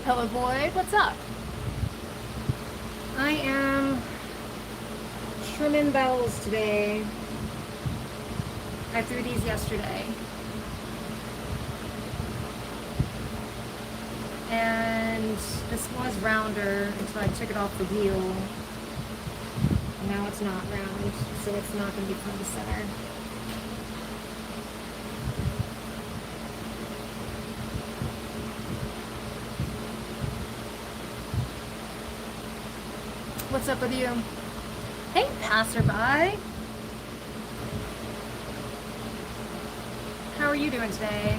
Pillow Boy, what's up? I am trimming bells today. I threw these yesterday. And this was rounder until I took it off the wheel. And now it's not round, so it's not going to be front and center. What's up with you? Hey, passerby. How are you doing today?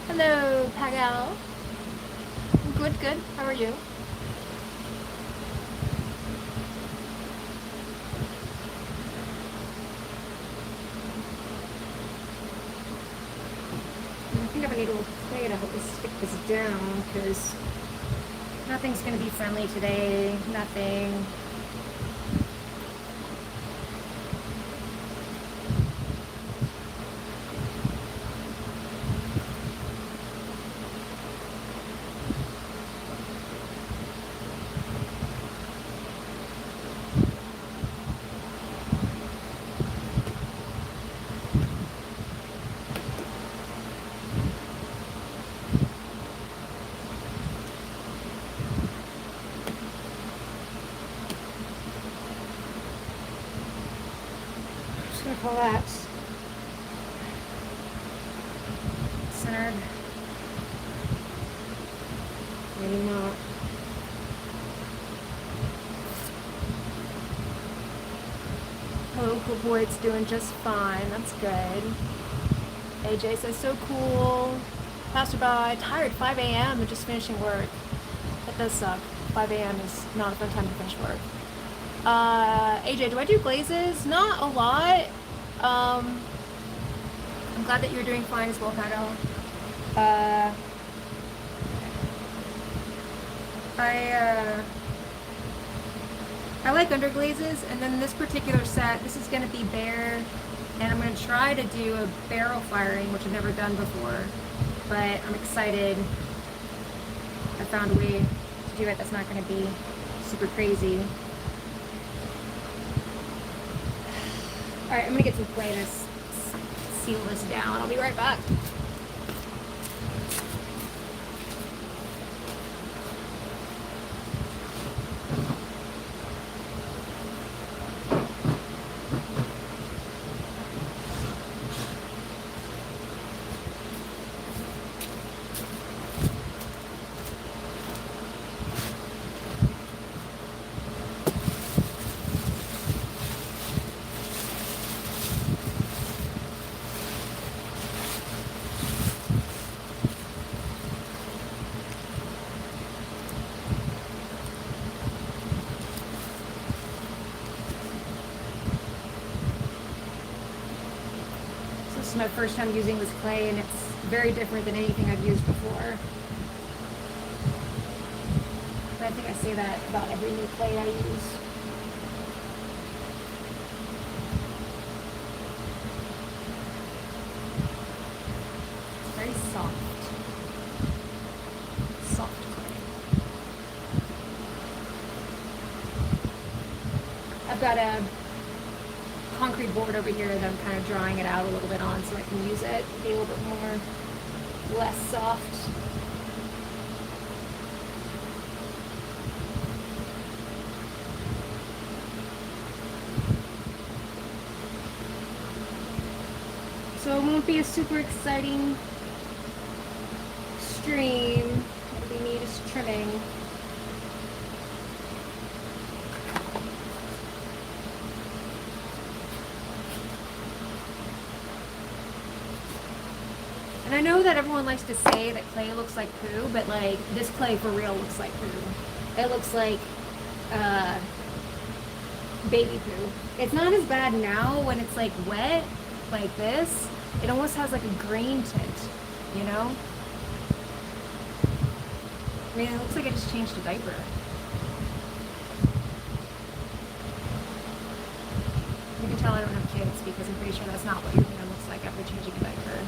Hello, Pagal. Good, good. How are you? I think I'm going to need a little clay to help me stick this down because nothing's going to be friendly today. Nothing. Call that centered. Maybe not. Oh, good boy, it's doing just fine. That's good. AJ says, so cool. Passerby, tired, 5 a.m. and just finishing work. That does suck. 5 a.m. is not a fun time to finish work. AJ, do I do glazes? Not a lot. I'm glad that you're doing fine as well, Pago. I like underglazes, and then this particular set, this is going to be bare, and I'm going to try to do a barrel firing, which I've never done before, but I'm excited. I found a way to do it that's not going to be super crazy. All right, I'm gonna get some clay to seal this down. I'll be right back. This is my first time using this clay, and it's very different than anything I've used before. But I think I say that about every new clay I use. It's very soft. Soft clay. I've got a concrete board over here that I'm kind of drawing it out a little bit on so I can use it, be a little bit more, less soft. So it won't be a super exciting stream. It'll be me just trimming. And I know that everyone likes to say that clay looks like poo, but like this clay for real looks like poo. It looks like baby poo. It's not as bad now when it's like wet like this. It almost has like a green tint, you know? I mean, it looks like I just changed a diaper. You can tell I don't have kids because I'm pretty sure that's not what your hand looks like after changing a diaper.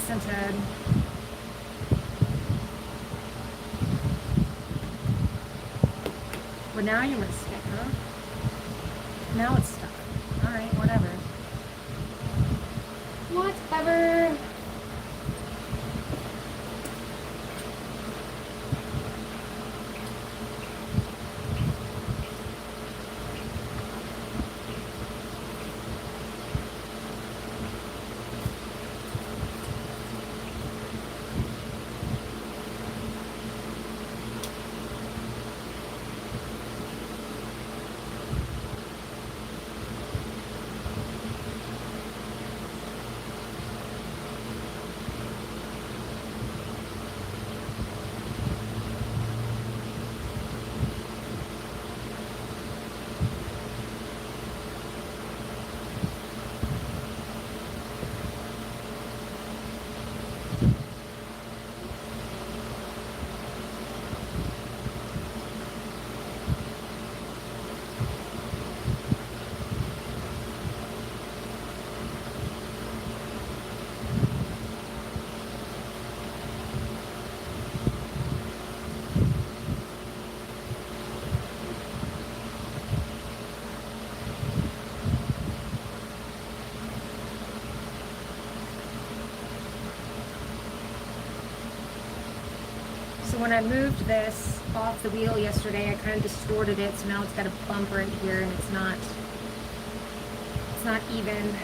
scented. Well, now you want to stick, huh? Now it's stuck. Alright, whatever. Whatever. So when I moved this off the wheel yesterday, I kind of distorted it, so now it's got a bumper in here and it's not even.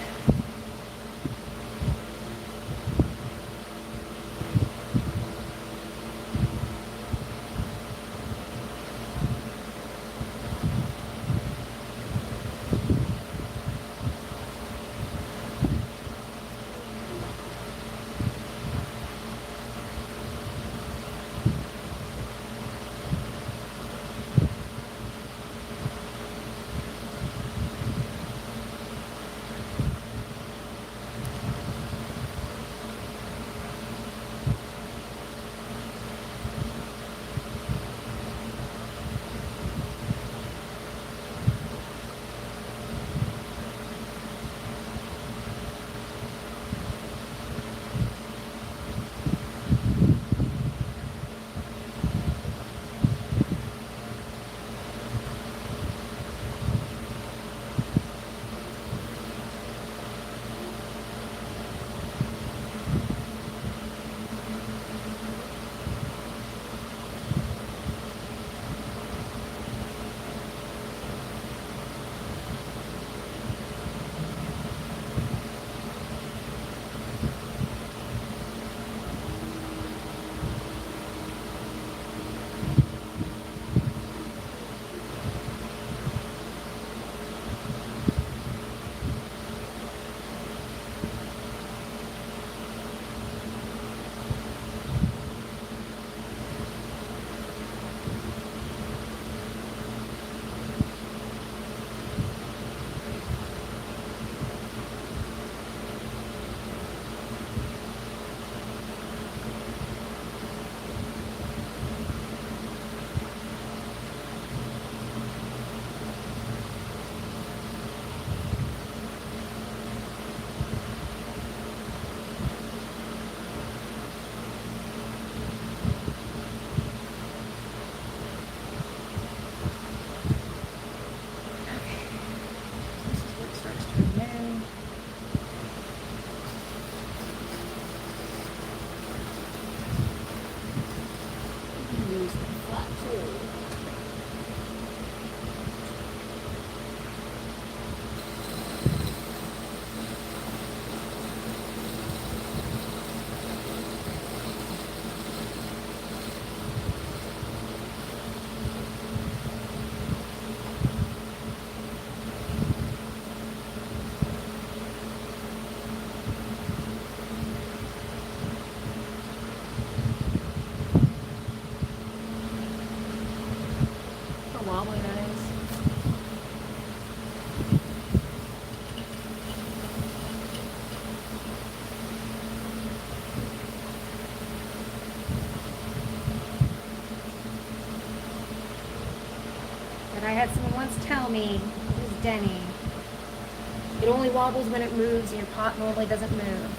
Wobbly that is. But I had someone once tell me, it was Denny, it only wobbles when it moves and your pot normally doesn't move.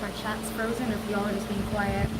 my chat's frozen or if y'all are just being quiet.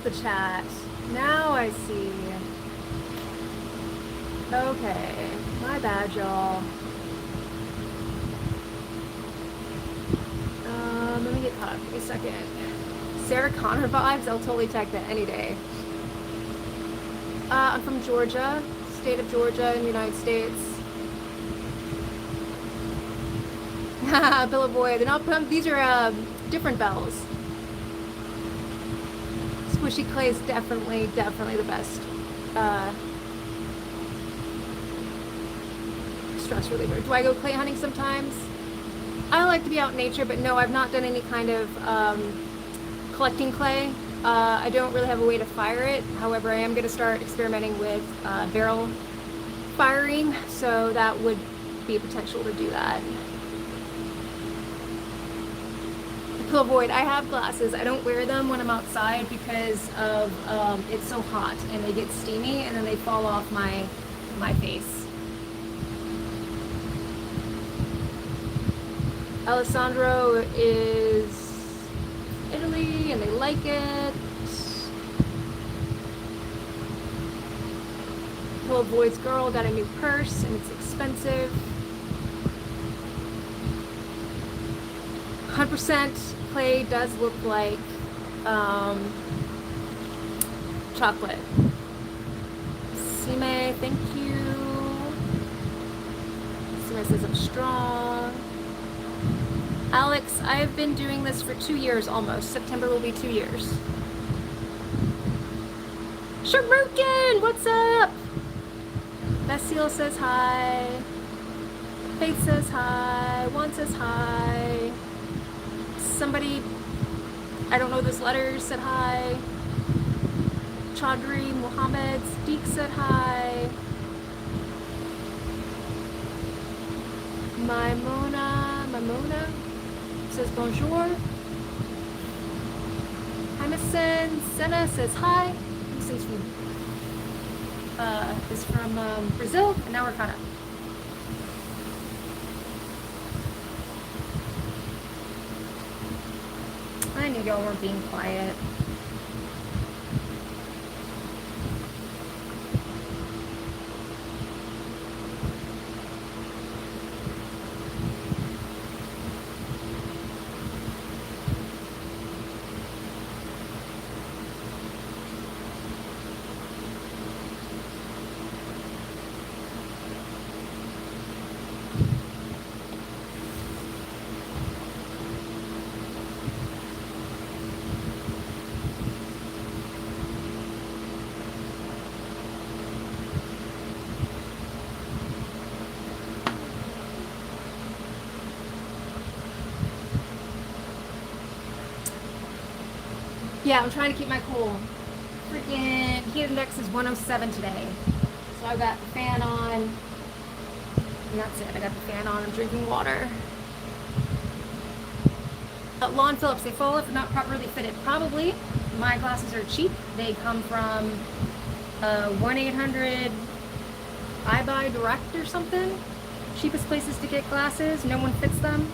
the chat. Now I see. Okay. My bad, y'all. Let me get caught up. Give me a second. Sarah Connor vibes? I'll totally tag that any day. I'm from Georgia, state of Georgia in the United States. Bill Boy, they're not, these are different bells. Squishy clay is definitely the best stress reliever. Do I go clay hunting sometimes? I like to be out in nature, but no, I've not done any kind of collecting clay. I don't really have a way to fire it. However, I am going to start experimenting with barrel firing, so that would be a potential to do that. Pill Void, I have glasses. I don't wear them when I'm outside because of it's so hot and they get steamy and then they fall off my face. Alessandro is Italy and they like it. Pill Void's girl got a new purse and it's expensive. 100% clay does look like chocolate. Sime, thank you. Sime says I'm strong. Alex, I've been doing this for 2 years almost. September will be 2 years. Sharukin, what's up? Bastille says hi. Faith says hi. Juan says hi. Somebody, I don't know those letters, said hi. Chaudhry Mohammed Sadiq said hi. Mamona says bonjour. Jameson Senna says hi. This is from Brazil, and now we're caught up. I knew y'all weren't being quiet. Yeah, I'm trying to keep my cool. Freaking heat index is 107 today. So I've got the fan on. And that's it. I got the fan on. I'm drinking water. Lawn Phillips, they fall if not properly fitted. Probably. My glasses are cheap. They come from 1-800 I Buy Direct or something. Cheapest places to get glasses. No one fits them.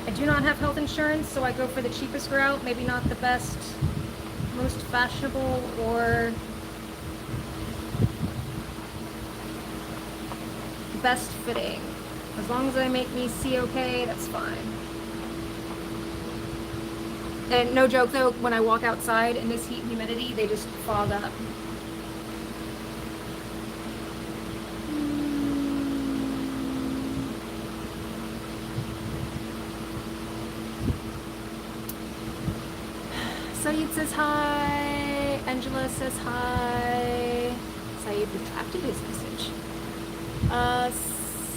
I do not have health insurance, so I go for the cheapest route. Maybe not the best, most fashionable, or best fitting. As long as they make me see okay, that's fine. And no joke though, when I walk outside in this heat and humidity, they just fog up. Saeed says hi. Angela says hi. Saeed retracted his message.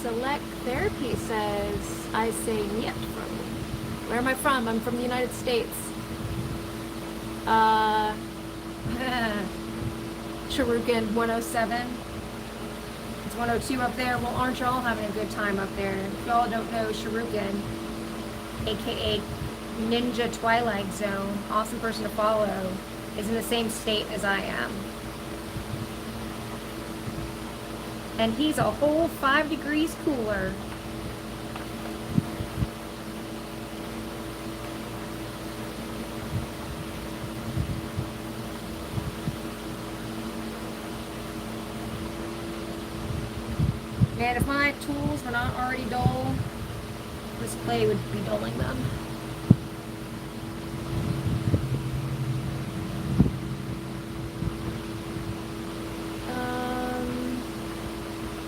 Select Therapy says, I say niet from. Where am I from? I'm from the United States. Charukin 107. It's 102 up there. Well, aren't y'all having a good time up there? If y'all don't know, Charukin, aka Ninja Twilight Zone, awesome person to follow, is in the same state as I am. And he's a whole 5 degrees cooler. Man, if my tools were not already dull, this clay would be dulling them.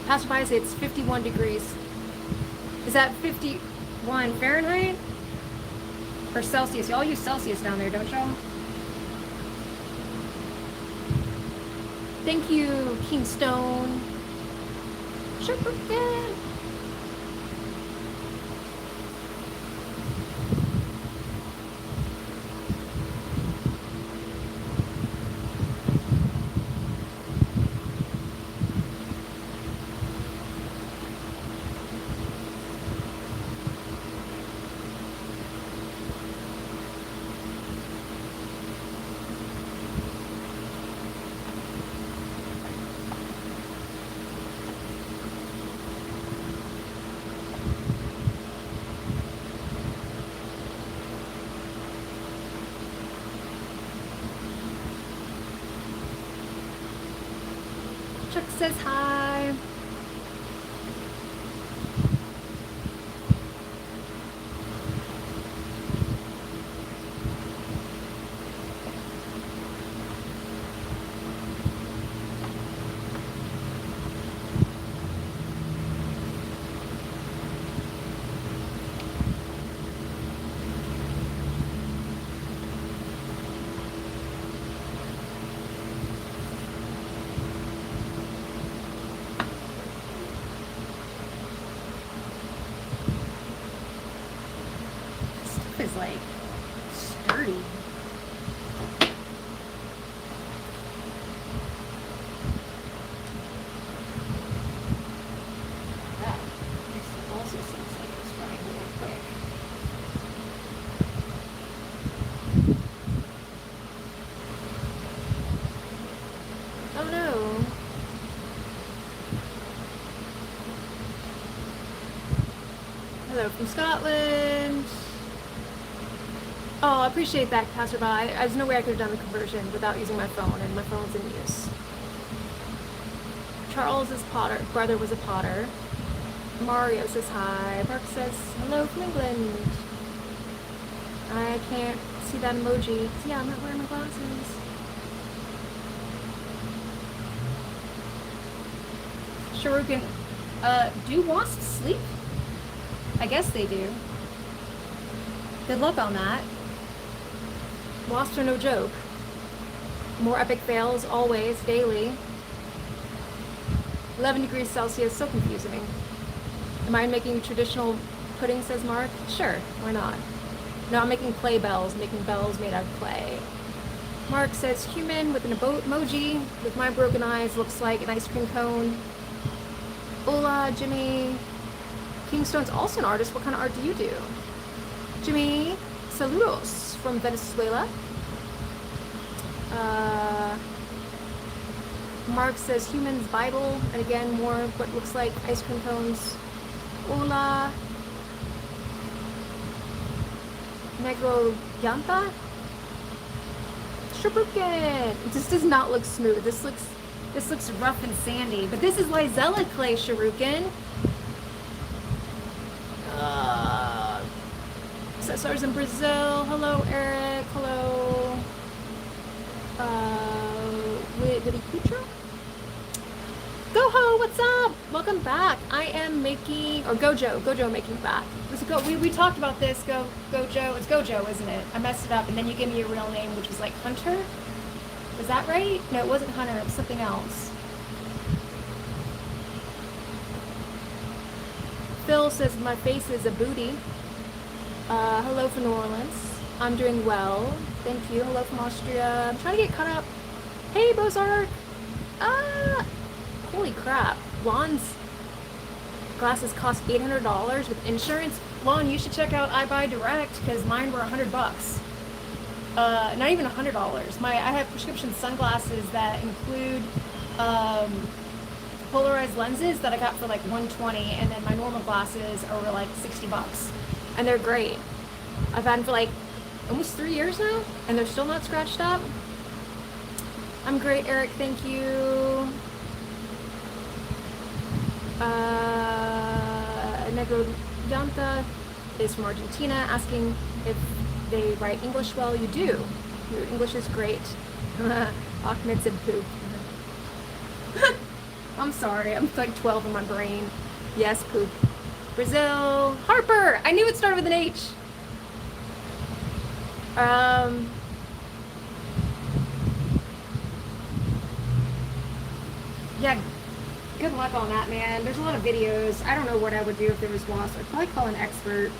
Passerby say it's 51 degrees. Is that 51 Fahrenheit? Or Celsius? Y'all use Celsius down there, don't y'all? Thank you, Kingstone. Sugar again. Chuck says hi. Is like sturdy. That also seems like it's running real quick. Oh no. Hello from Scotland. Oh, I appreciate that, passerby. There's no way I could have done the conversion without using my phone, and my phone's in use. Charles's brother was a potter. Mario says hi. Mark says hello from England. I can't see that emoji. Yeah, I'm not wearing my glasses. Shuriken, do wasps sleep? I guess they do. Good luck on that. Wasps are no joke. More epic fails, always, daily. 11 degrees Celsius, so confusing. Am I making traditional pudding, says Mark? Sure, why not? No, I'm making clay bells, making bells made out of clay. Mark says human with an emoji, with my broken eyes, looks like an ice cream cone. Hola, Jimmy. Kingstone's also an artist. What kind of art do you do? Jimmy, saludos from Venezuela. Mark says humans Bible, and again more what looks like ice cream cones. Hola. Negro Yanta. Shabuken. This does not look smooth. This looks rough and sandy. But this is Lizella clay, Shuriken. Cesar's in Brazil. Hello, Eric. Hello. Witty Kutra? Goho, what's up? Welcome back. I am making, or Gojo making back. We talked about this, Gojo. It's Gojo, isn't it? I messed it up, and then you gave me your real name, which was like Hunter. Was that right? No, it wasn't Hunter. It was something else. Phil says my face is a booty. Hello from New Orleans. I'm doing well. Thank you. Hello from Austria. I'm trying to get caught up. Hey, Bozark. Holy crap. Lon's glasses cost $800 with insurance. Lon, you should check out iBuy Direct because mine were $100. Not even $100. I have prescription sunglasses that include polarized lenses that I got for like $120, and then my normal glasses are like $60, and they're great. I've had them for like almost 3 years now, and they're still not scratched up. I'm great, Eric. Thank you. Negro Yanta is from Argentina, asking if they write English well. You do. Your English is great. Ahmed said poop. I'm sorry, I'm like 12 in my brain. Yes, poop. Brazil. Harper! I knew it started with an H. Yeah, good luck on that, man. There's a lot of videos. I don't know what I would do if there was wasps. I'd probably call an expert.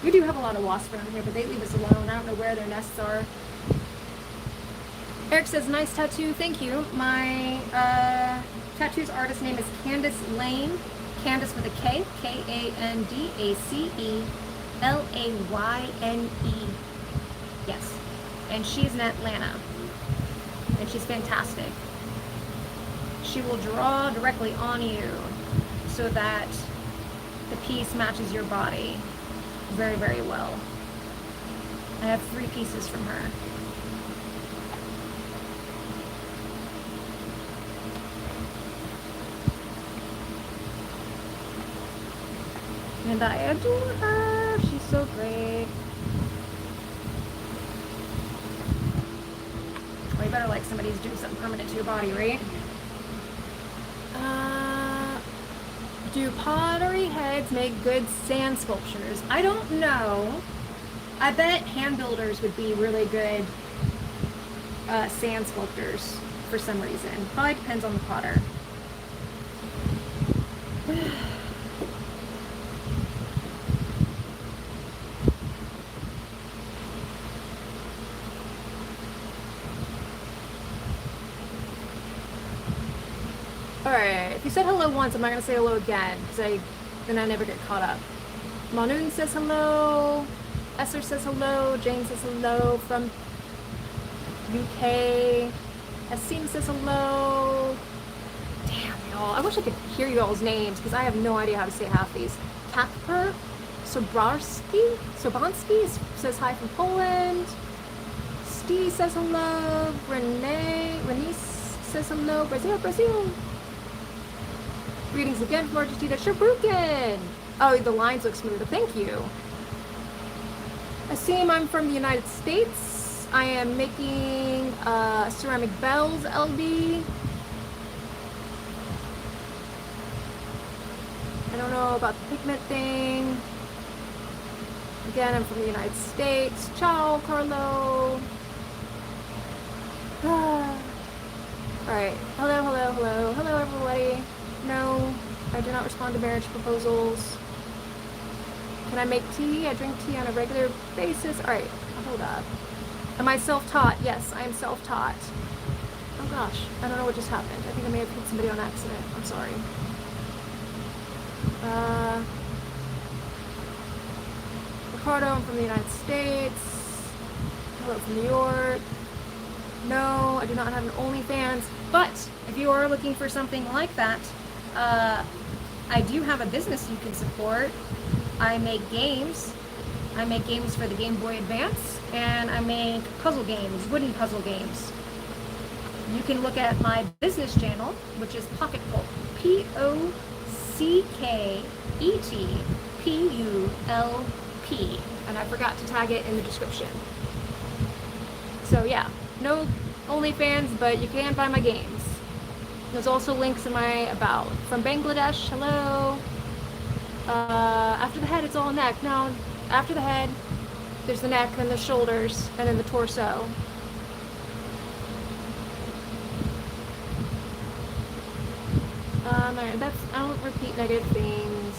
We do have a lot of wasps around here, but they leave us alone. I don't know where their nests are. Eric says, nice tattoo. Thank you. My tattoo's artist name is Candace Lane. Candace with a K. K-A-N-D-A-C-E-L-A-Y-N-E. Yes. And she's in Atlanta. And she's fantastic. She will draw directly on you so that the piece matches your body very, very well. I have 3 pieces from her. And I adore her. She's so great. Well, you better like somebody who's doing something permanent to your body, right? Do pottery heads make good sand sculptures? I don't know. I bet hand builders would be really good sand sculptors for some reason. Probably depends on the potter. Alright, if you said hello once, I'm not going to say hello again, because then I never get caught up. Manoon says hello, Esther says hello, Jane says hello from UK, Asim says hello. Damn, y'all, I wish I could hear you all's names, because I have no idea how to say half these. Kasper Sobanski says hi from Poland. Steve says hello, Renee says hello, Brazil. Greetings again from Argentina. Shabrukin! Oh, the lines look smoother. Thank you. Asim, I'm from the United States. I am making ceramic bells, LB. I don't know about the pigment thing. Again, I'm from the United States. Ciao, Carlo. Alright. Hello, everybody. No, I do not respond to marriage proposals. Can I make tea? I drink tea on a regular basis. Alright, hold up. Am I self-taught? Yes, I am self-taught. Oh gosh, I don't know what just happened. I think I may have hit somebody on accident. I'm sorry. Ricardo, I'm from the United States. Hello from New York. No, I do not have an OnlyFans. But if you are looking for something like that, I do have a business you can support. I make games. I make games for the Game Boy Advance, and I make puzzle games, wooden puzzle games. You can look at my business channel, which is Pocket Pulp. POCKETPULP. And I forgot to tag it in the description. So yeah, no OnlyFans, but you can buy my games. There's also links in my about. From Bangladesh, hello. After the head, it's all neck. No, after the head, there's the neck, then the shoulders, and then the torso. I don't repeat negative things.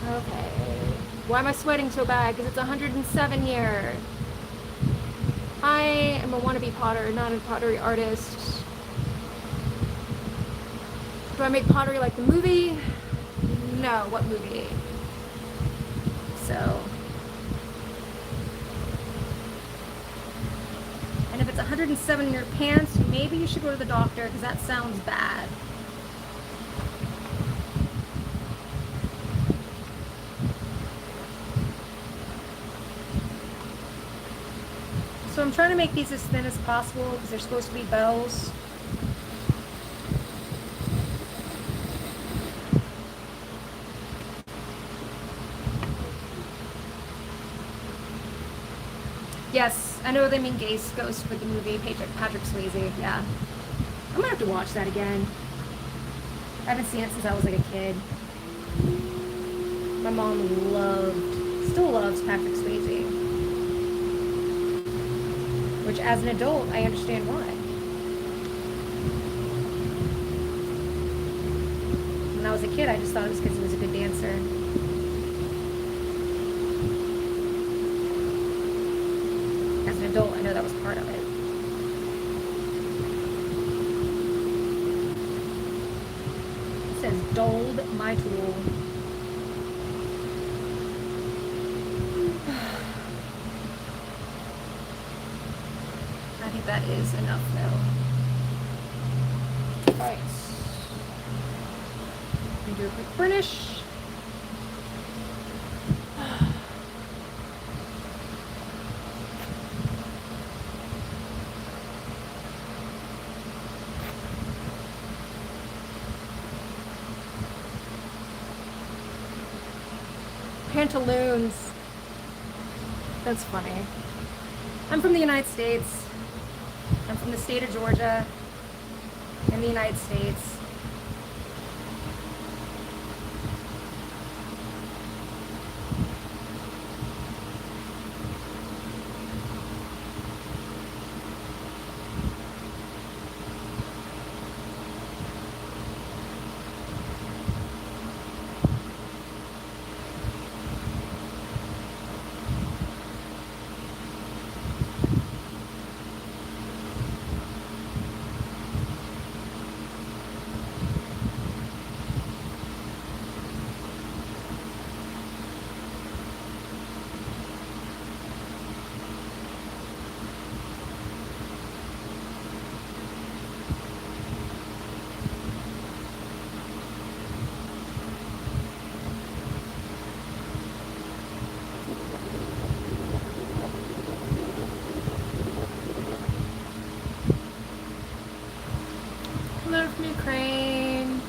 Okay. Why am I sweating so bad? Because it's 107 here. I am a wannabe potter, not a pottery artist. Do I make pottery like the movie? No, what movie? So. And if it's 107 in your pants, maybe you should go to the doctor, because that sounds bad. So I'm trying to make these as thin as possible, because they're supposed to be bells. Yes, I know they mean Ghost with the movie Patrick Swayze. Yeah, I'm gonna have to watch that again. I haven't seen it since I was like a kid. My mom still loves Patrick Swayze. Which, as an adult, I understand why. When I was a kid, I just thought it was because he was a good dancer. As an adult, I know that was part of it. It says, "Dulled my tool." I think that is enough though. Alright. Do a quick burnish. Pantaloons. That's funny. I'm from the United States. I'm from the state of Georgia in the United States. Hello from Ukraine.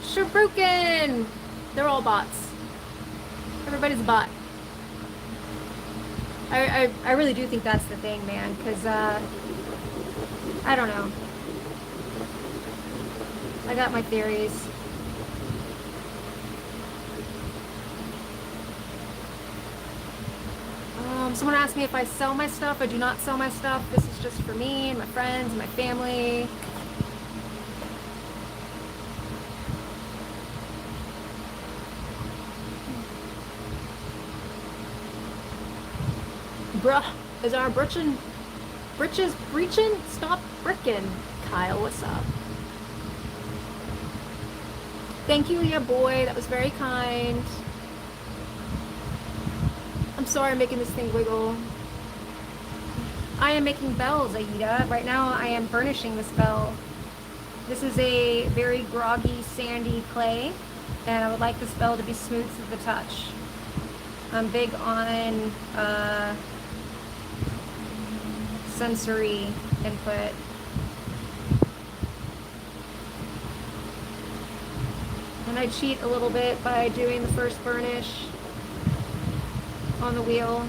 Shabrukin! They're all bots. Everybody's a bot. I really do think that's the thing, man, because, I don't know. I got my theories. Someone asked me if I sell my stuff. I do not sell my stuff. This is just for me and my friends and my family. Bruh, is our britches breaching? Stop bricking. Kyle, what's up? Thank you, yeah boy. That was very kind. I'm sorry I'm making this thing wiggle. I am making bells, Aida. Right now I am burnishing this bell. This is a very groggy, sandy clay, and I would like this bell to be smooth to the touch. I'm big on sensory input. And I cheat a little bit by doing the first burnish on the wheel.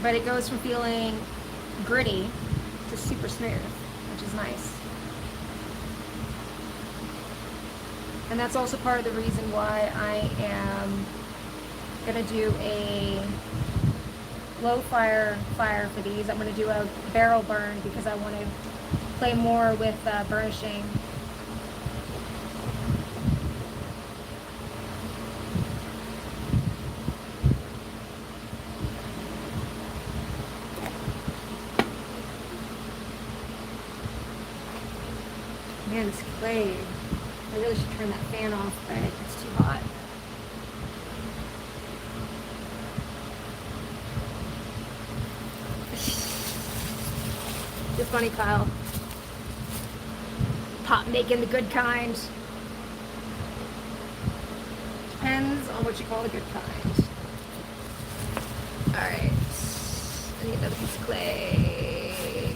But it goes from feeling gritty to super smooth, which is nice. And that's also part of the reason why I am gonna do a low fire for these. I'm gonna do a barrel burn because I want to play more with burnishing. Man, this clay. I really should turn that fan off, but it's too hot. You're funny, Kyle. making the good kind. Depends on what you call the good kind. Alright. I need another piece of clay.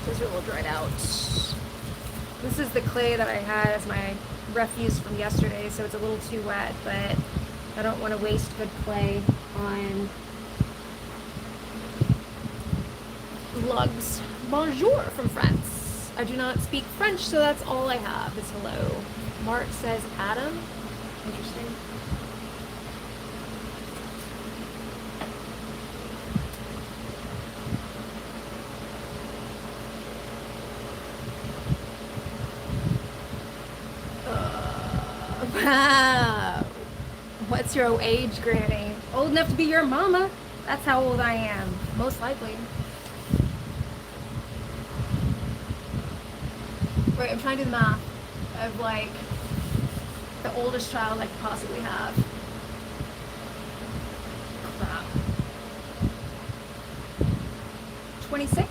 Those are a little dried out. This is the clay that I had as my refuse from yesterday, so it's a little too wet, but I don't want to waste good clay on lugs. Bonjour from France. I do not speak French, so that's all I have is hello. Mark says Adam. Interesting. Wow. What's your age, Granny? Old enough to be your mama. That's how old I am. Most likely. Right, I'm trying to do the math of like the oldest child I could possibly have. Crap. 26?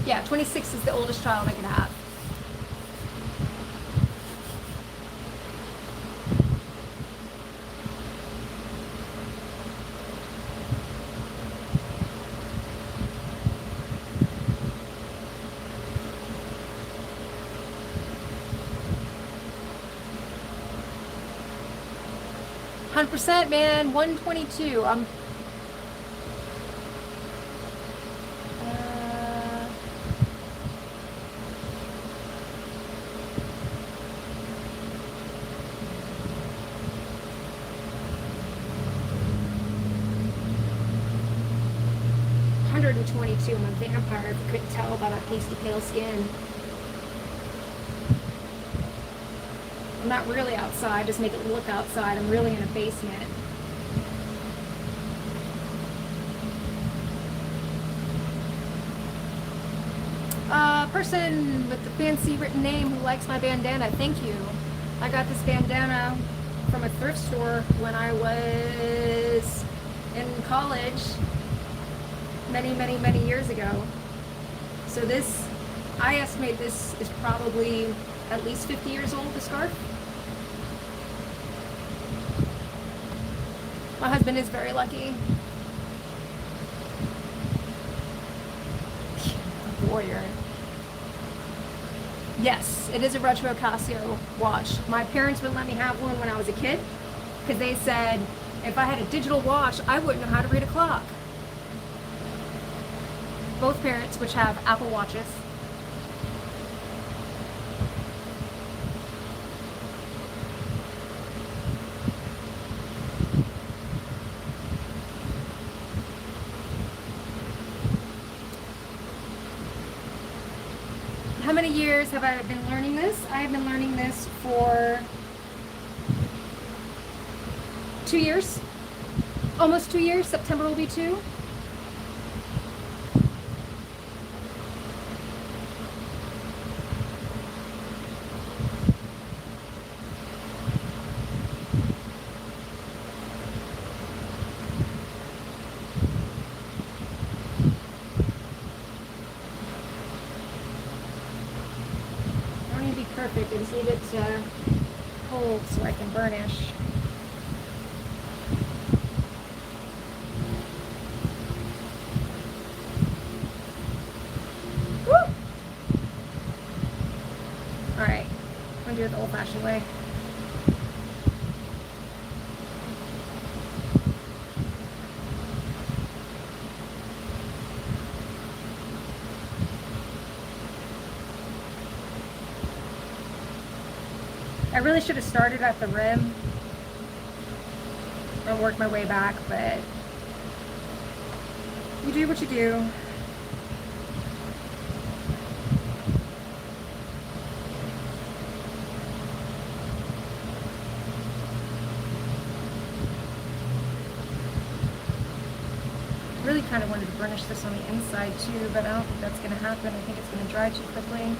Yeah, 26 is the oldest child I could have. %, man. 122. I'm. I'm a vampire. If you couldn't tell by that pasty pale skin. I'm not really outside, just make it look outside. I'm really in a basement. Person with the fancy written name who likes my bandana, thank you. I got this bandana from a thrift store when I was in college many years ago. So this, I estimate this is probably at least 50 years old, the scarf. My husband is very lucky. Warrior. Yes, it is a retro Casio watch. My parents wouldn't let me have one when I was a kid because they said if I had a digital watch, I wouldn't know how to read a clock. Both parents, which have Apple Watches. How many years have I been learning this? I have been learning this for 2 years. Almost 2 years. September will be 2. Perfect. I just need it cold so I can burnish. Woo! Alright, I'm going to do it the old-fashioned way. I really should have started at the rim and worked my way back, but you do what you do. I really kind of wanted to burnish this on the inside too, but I don't think that's going to happen. I think it's going to dry too quickly.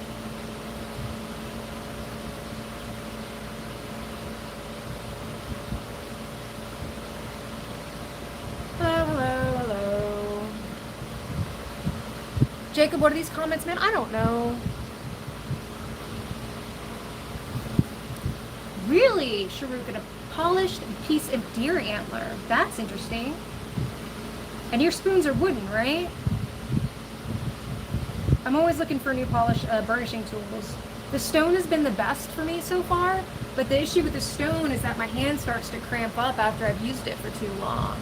Jacob, what are these comments, man? I don't know. Really, Sharuk, a polished piece of deer antler. That's interesting. And your spoons are wooden, right? I'm always looking for new burnishing tools. The stone has been the best for me so far, but the issue with the stone is that my hand starts to cramp up after I've used it for too long.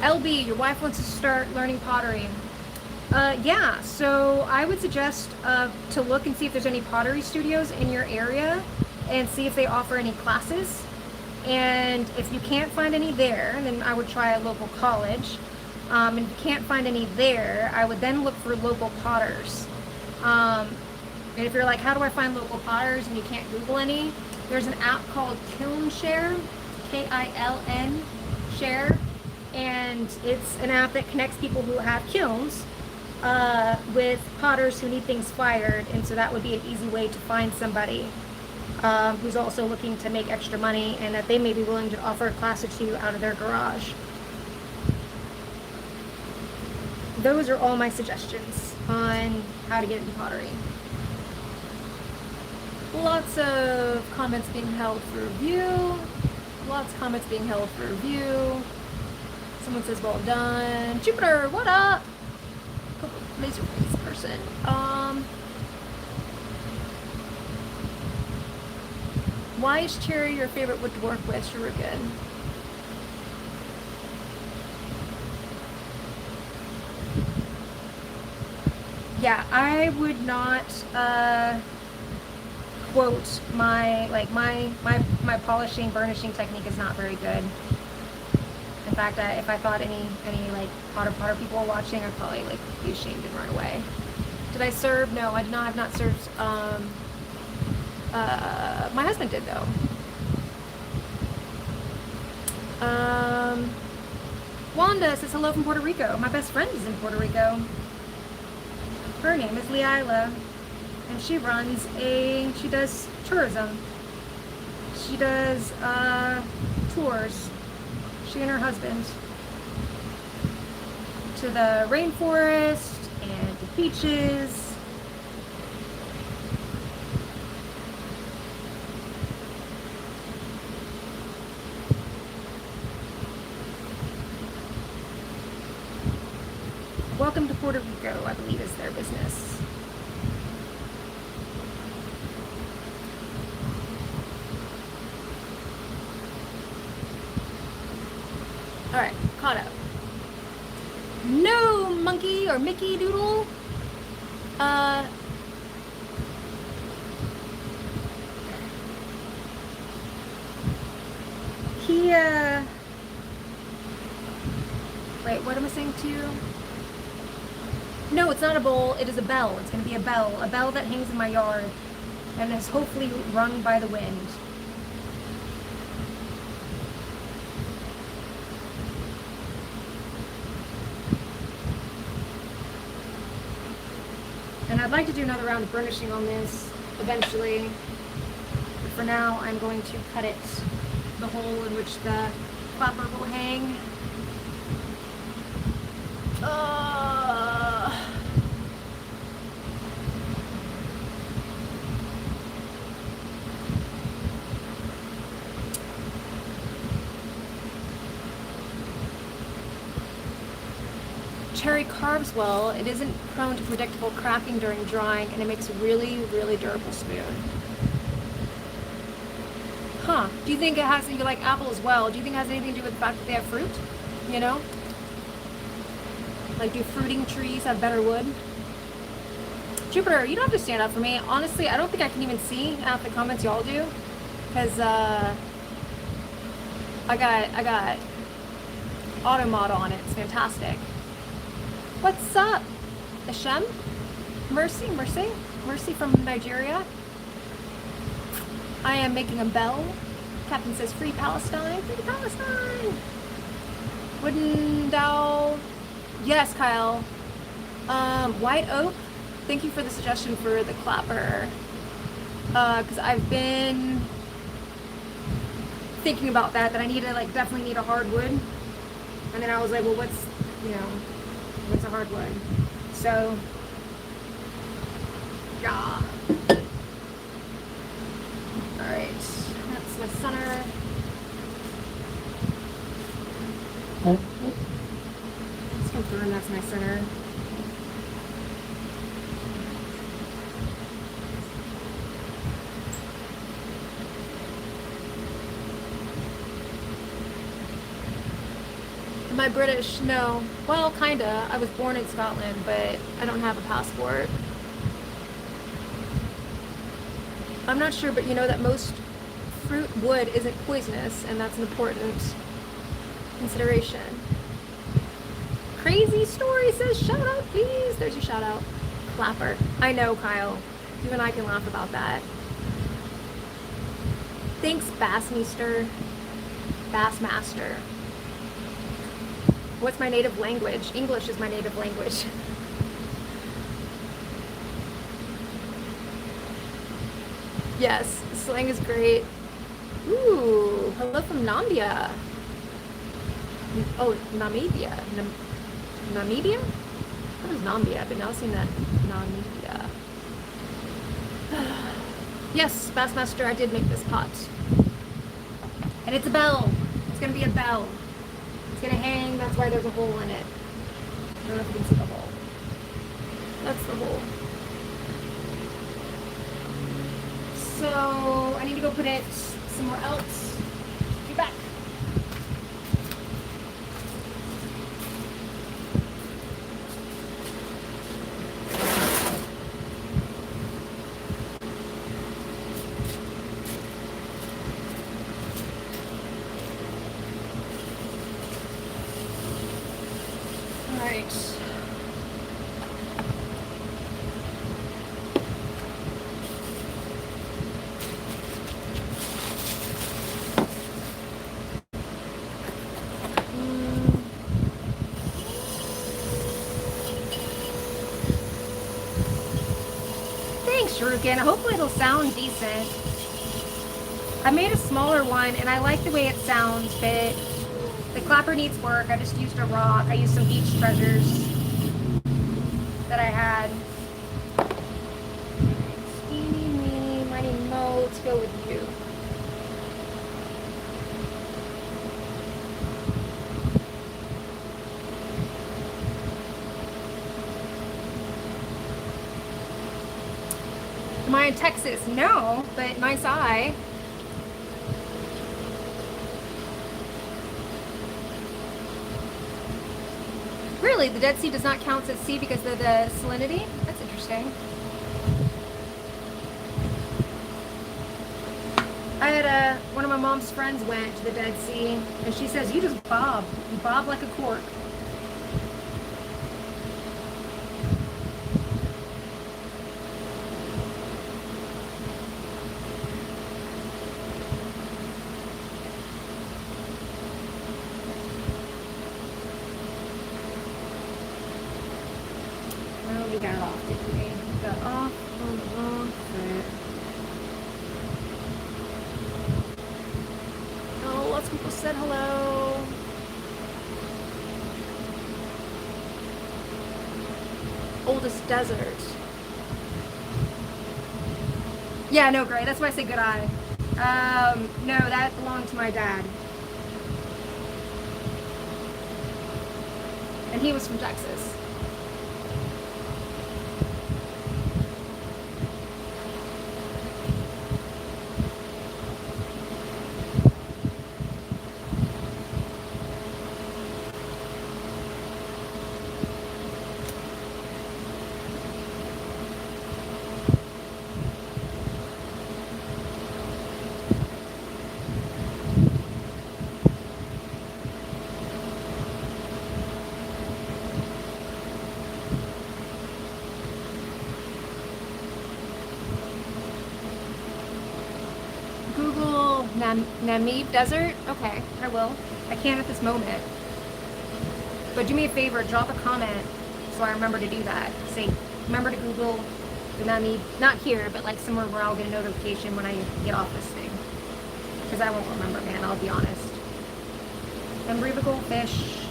LB, your wife wants to start learning pottery. Yeah, so I would suggest to look and see if there's any pottery studios in your area and see if they offer any classes. And if you can't find any there, then I would try a local college. And if you can't find any there, I would then look for local potters. And if you're like, how do I find local potters, and you can't Google any, there's an app called Kilnshare, K-I-L-N, Share, and it's an app that connects people who have kilns with potters who need things fired, and so that would be an easy way to find somebody who's also looking to make extra money, and that they may be willing to offer a class or two out of their garage. Those are all my suggestions on how to get into pottery. Lots of comments being held for review. Lots of comments being held for review. Someone says, well done. Jupiter, what up? Laser face person. Why is cherry your favorite wood to work with, Sharugan? Yeah, I would not quote my polishing burnishing technique is not very good. In fact, if I thought any like potter people were watching, I'd probably like be ashamed and run away. Did I serve? No, I did not. Have not served. My husband did though. Wanda says hello from Puerto Rico. My best friend is in Puerto Rico. Her name is Lizella, and she does tourism. She does tours. She and her husband to the rainforest and to beaches. Welcome to Puerto Rico, I believe is their business. Alright, caught up. No, monkey or Mickey Doodle. Wait, what am I saying to you? No, it's not a bowl, it is a bell. It's going to be a bell that hangs in my yard and is hopefully rung by the wind. And I'd like to do another round of burnishing on this eventually, but for now I'm going to cut it, the hole in which the clapper will hang. Cherry carves well. It isn't prone to predictable cracking during drying, and it makes a really, really durable spoon. Huh. Do you think it has, you like apple as well, do you think it has anything to do with the fact that they have fruit? You know? Like, do fruiting trees have better wood? Jupiter, you don't have to stand up for me. Honestly, I don't think I can even see half the comments y'all do. Because, I got auto mod on it. It's fantastic. What's up? Hashem? Mercy from Nigeria. I am making a bell. Captain says, free Palestine. Free Palestine! Wooden dowel. Yes, Kyle. White oak. Thank you for the suggestion for the clapper. Because I've been thinking about that I need to, like, definitely need a hardwood. And then I was like, well, what's a hardwood? So so yeah. All right, that's my center. Let's confirm that's my center. Am I British? No. Well, kinda. I was born in Scotland, but I don't have a passport. I'm not sure, but you know that most fruit wood isn't poisonous, and that's an important consideration. Crazy Story says, shout out, please. There's your shout out. Clapper. I know, Kyle. You and I can laugh about that. Thanks, Bassmaster. Bassmaster. What's my native language? English is my native language. Yes, slang is great. Ooh, hello from Nambia. Oh, Namibia. Namibia? That was Nambia, but now I've seen that Namibia. Yes, Bassmaster, I did make this pot. And it's a bell. It's gonna be a bell. It's gonna hang, that's why there's a hole in it. I don't know if you can see the hole. That's the hole. So I need to go put it somewhere else. Be back. All right. Shuriken. Hopefully it'll sound decent. I made a smaller one and I like the way it sounds, but the clapper needs work. I just used a rock. I used some beach treasures that I had. Steamy me, Mighty Mo, let's go with you. Am I in Texas? No, but nice eye. Really, the Dead Sea does not count as sea because of the salinity? That's interesting. I had one of my mom's friends went to the Dead Sea, and she says, you just bob. You bob like a cork. We got it off, didn't we? Got off on the wrong foot. Oh, lots of people said hello. Oldest desert. Yeah, no, great. That's why I say good eye. No, that belonged to my dad. And he was from Texas. Google Namib Desert? Okay, I will. I can't at this moment. But do me a favor, drop a comment so I remember to do that. Say, remember to Google the Namib, not here, but like somewhere where I'll get a notification when I get off this thing. Because I won't remember, man, I'll be honest. Unbreathable fish.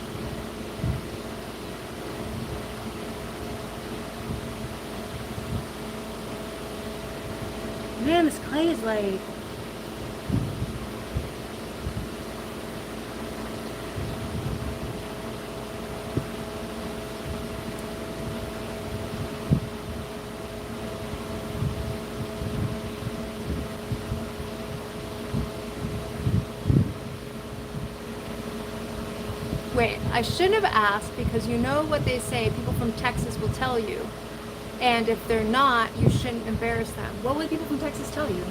Man, this clay is like... Wait, I shouldn't have asked because you know what they say, people from Texas will tell you. And if they're not, you shouldn't embarrass them. What would people from Texas tell you?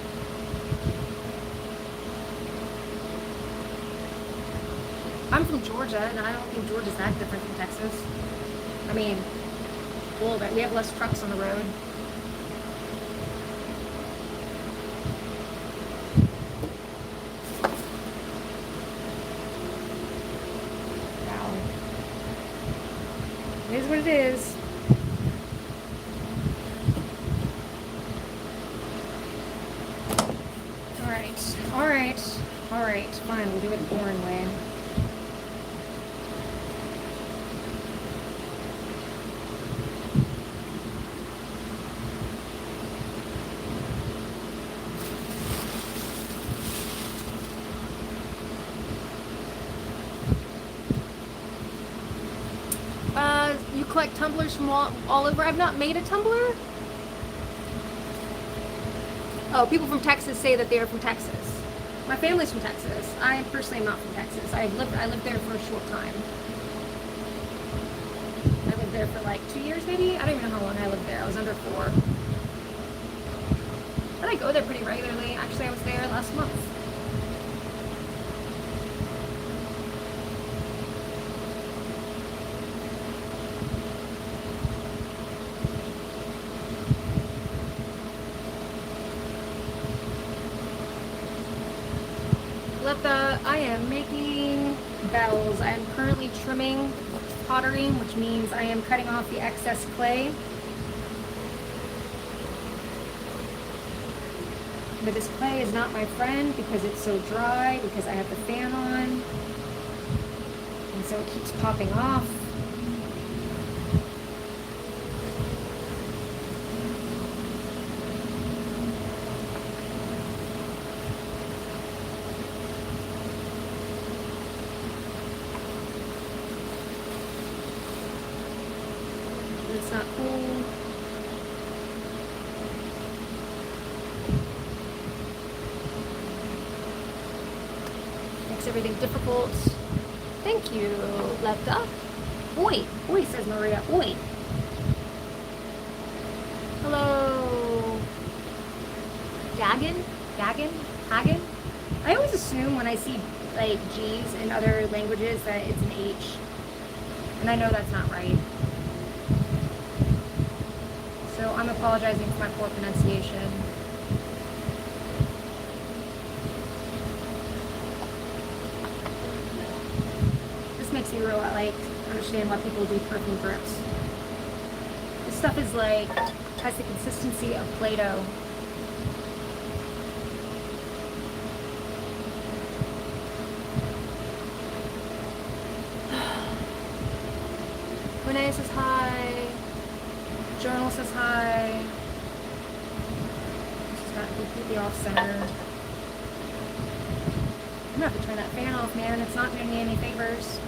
I'm from Georgia, and I don't think Georgia's that different from Texas. I mean, well, we have less trucks on the road. Wow. It is what it is. All right, fine, we'll do it the boring way. You collect tumblers from all over. I've not made a tumbler. Oh, people from Texas say that they are from Texas. My family's from Texas. I personally am not from Texas. I lived there for a short time. I lived there for like 2 years maybe. I don't even know how long I lived there. I was under 4. But I go there pretty regularly. Actually, I was there last month. I am making bells. I am currently trimming pottery, which means I am cutting off the excess clay. But this clay is not my friend because it's so dry, because I have the fan on. And so it keeps popping off. It's not cool. Makes everything difficult. Thank you, Lepta. Oi, oi, says Maria. Oi. Hello. Hagen? I always assume when I see like G's in other languages that it's an H. And I know that's not right. So I'm apologizing for my poor pronunciation. This makes me real understand why people do perfume drips. This stuff is has the consistency of Play-Doh. Renee says hi. Journal says hi. She's got completely off center. I'm gonna have to turn that fan off, man. It's not doing me any favors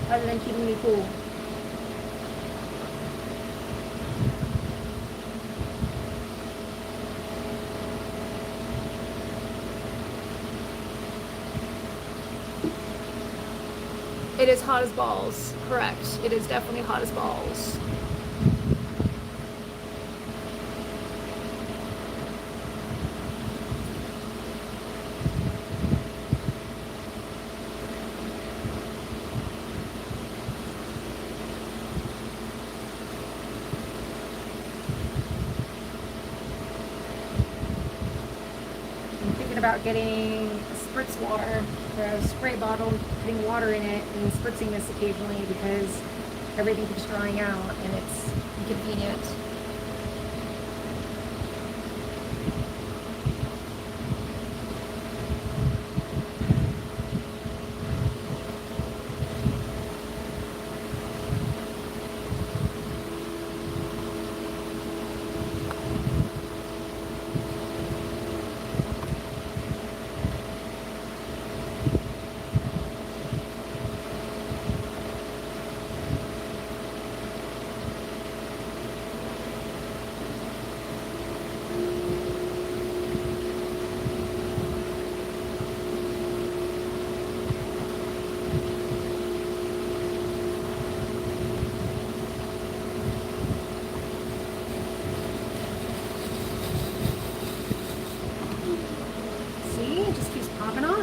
other than keeping me cool. It is hot as balls. Correct. It is definitely hot as balls. About getting a spritz water or a spray bottle, putting water in it and spritzing this occasionally because everything keeps drying out and it's inconvenient.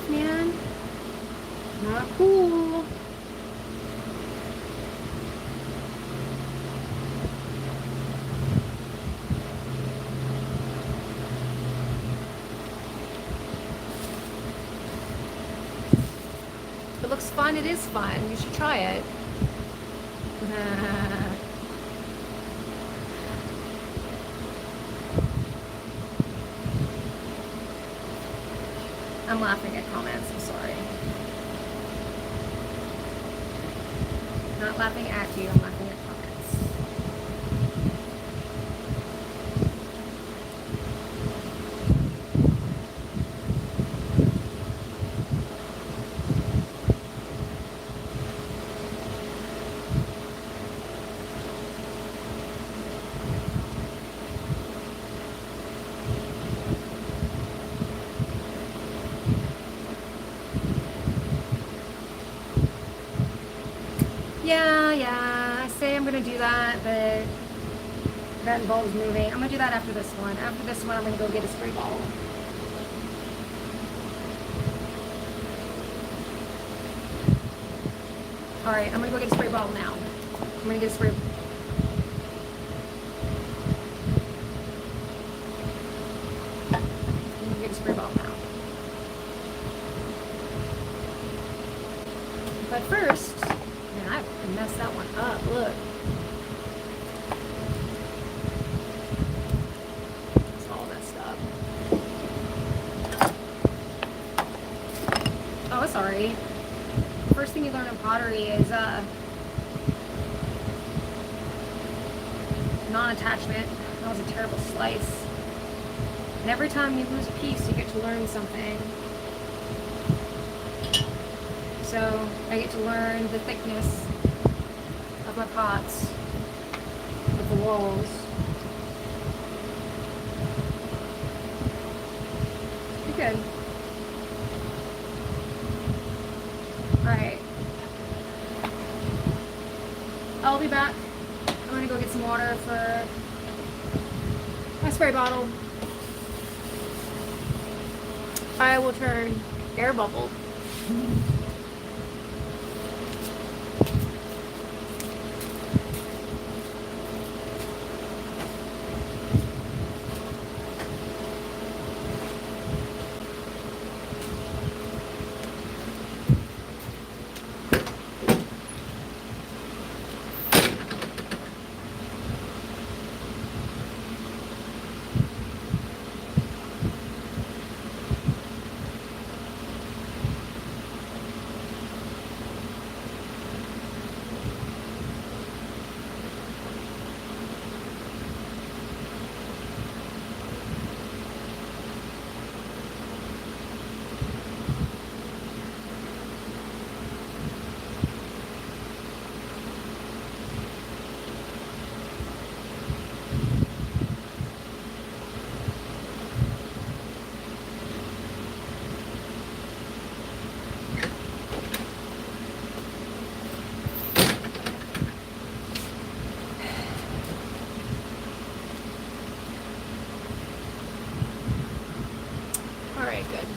off, man. Not cool. If it looks fun, it is fun. You should try it. I'm laughing at comments, I'm sorry. Not laughing at you, I'm laughing at comments. Yeah, I say I'm gonna do that, but that involves moving. I'm gonna do that after this one. After this one, I'm gonna go get a spray bottle. Alright, I'm gonna go get a spray bottle now. I'm gonna get a spray. I'm gonna get a spray bottle now. But first, man, I messed that one up. Look. It's all messed up. Oh, sorry. First thing you learn in pottery is non-attachment. That was a terrible slice. And every time you lose a piece, you get to learn something. So I get to learn the thickness of my pots, of the walls. Pretty good. Alright. I'll be back. I'm gonna go get some water for my spray bottle. I will turn air bubble. Alright, good.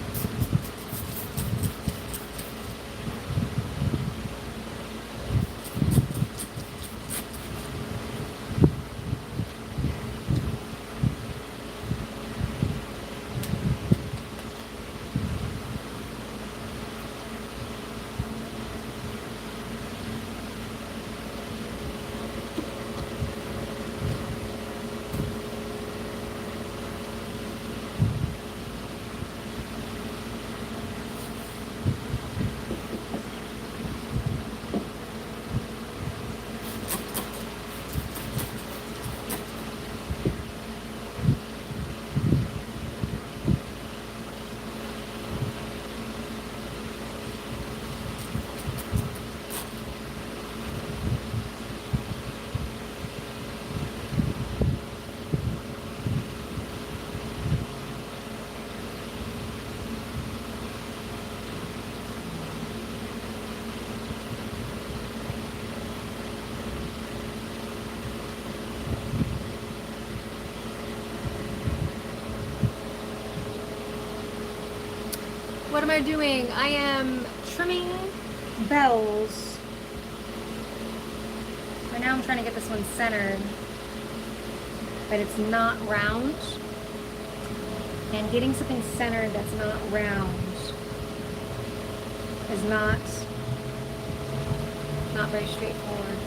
What am I doing? I am trimming bells. Right now I'm trying to get this one centered, but it's not round. And getting something centered that's not round is not very straightforward.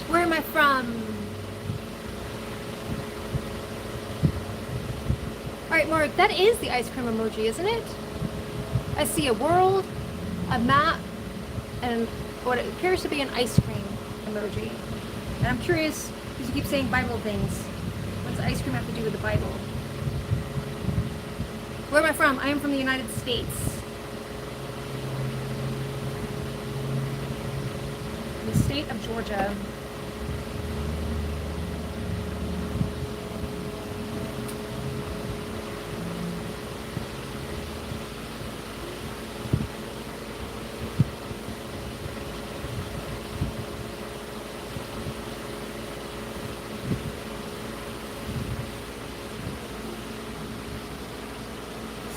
Where am I from? Alright, Mark, that is the ice cream emoji, isn't it? I see a world, a map, and what it appears to be an ice cream emoji. And I'm curious, because you keep saying Bible things. What's ice cream have to do with the Bible? Where am I from? I am from the United States. The state of Georgia.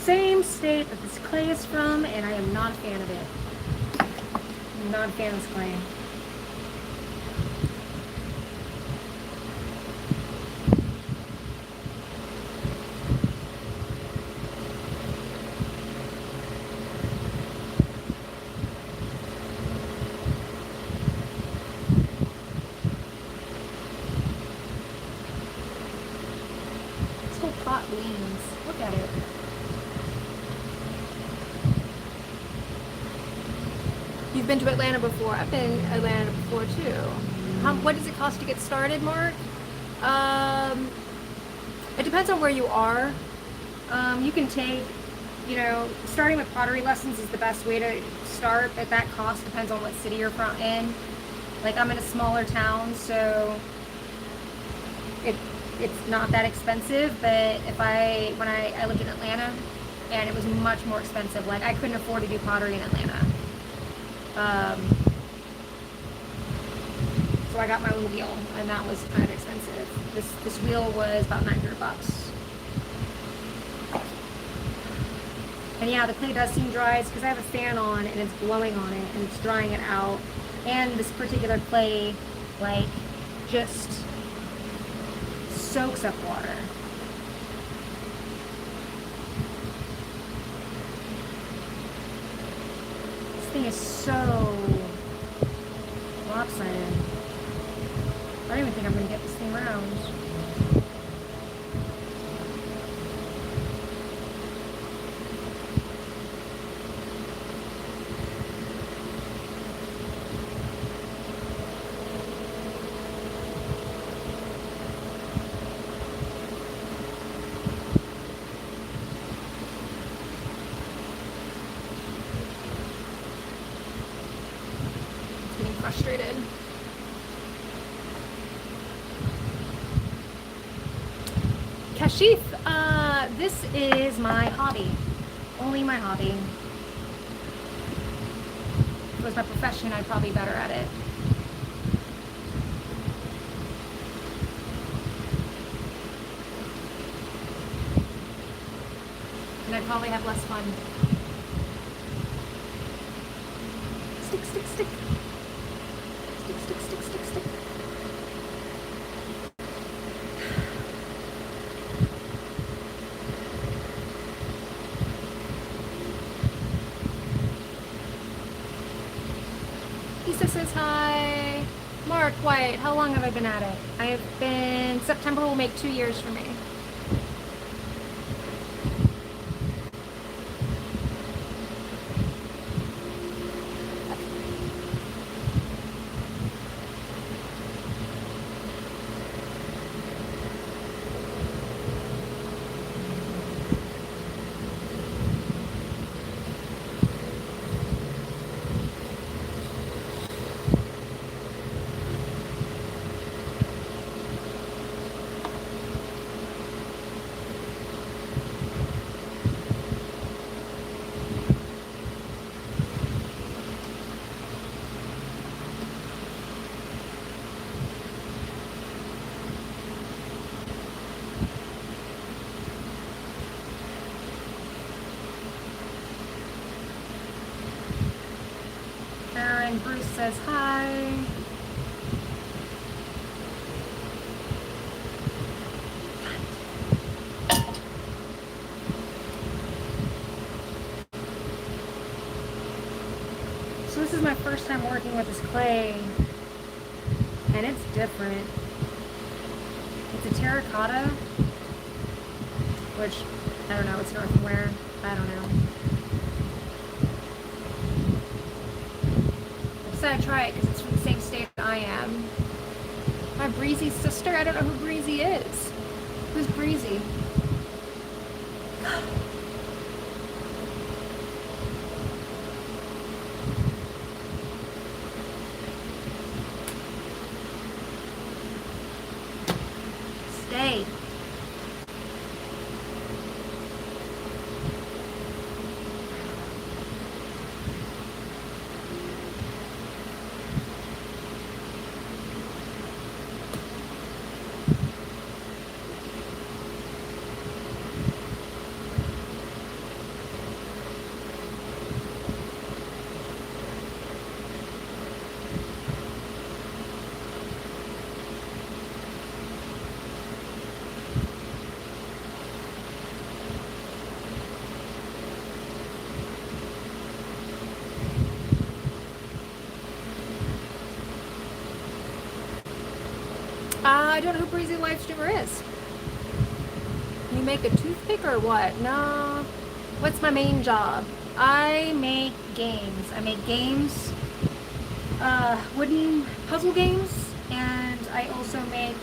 Same state that this clay is from, and I am not a fan of it. I'm not a fan of this clay. This whole pot leans. Look at it. You've been to Atlanta before. I've been to Atlanta before too. What does it cost to get started, Mark? It depends on where you are. You can take, starting with pottery lessons is the best way to start, but that cost depends on what city you're from in. Like, I'm in a smaller town, so it's not that expensive, but when I lived in Atlanta, and it was much more expensive. Like, I couldn't afford to do pottery in Atlanta. So I got my own wheel, and that was kind of expensive. This wheel was about $900. And yeah, the clay does seem dry. It's because I have a fan on and it's blowing on it and it's drying it out. And this particular clay, like, just soaks up water. This thing is so lopsided. I don't even think I'm going to get this thing round. Getting frustrated. Kashif, this is my hobby. Only my hobby. If it was my profession, I'd probably be better at it. And I'd probably have less fun. Stick, stick, stick. Stick, stick, stick, stick, stick. Lisa says hi. Mark White, how long have I been at it? September will make 2 years for me. friend Bruce says hi. So this is my first time working with this clay, and it's different. It's a terracotta, which, I don't know, it's earthenware. I don't know. I decided to try it because it's from the same state I am. My Breezy sister? I don't know who Breezy is. Who's Breezy? Stay. I don't know who Breezy Live Streamer is. You make a toothpick or what? No. What's my main job? I make games. I make games, wooden puzzle games, and I also make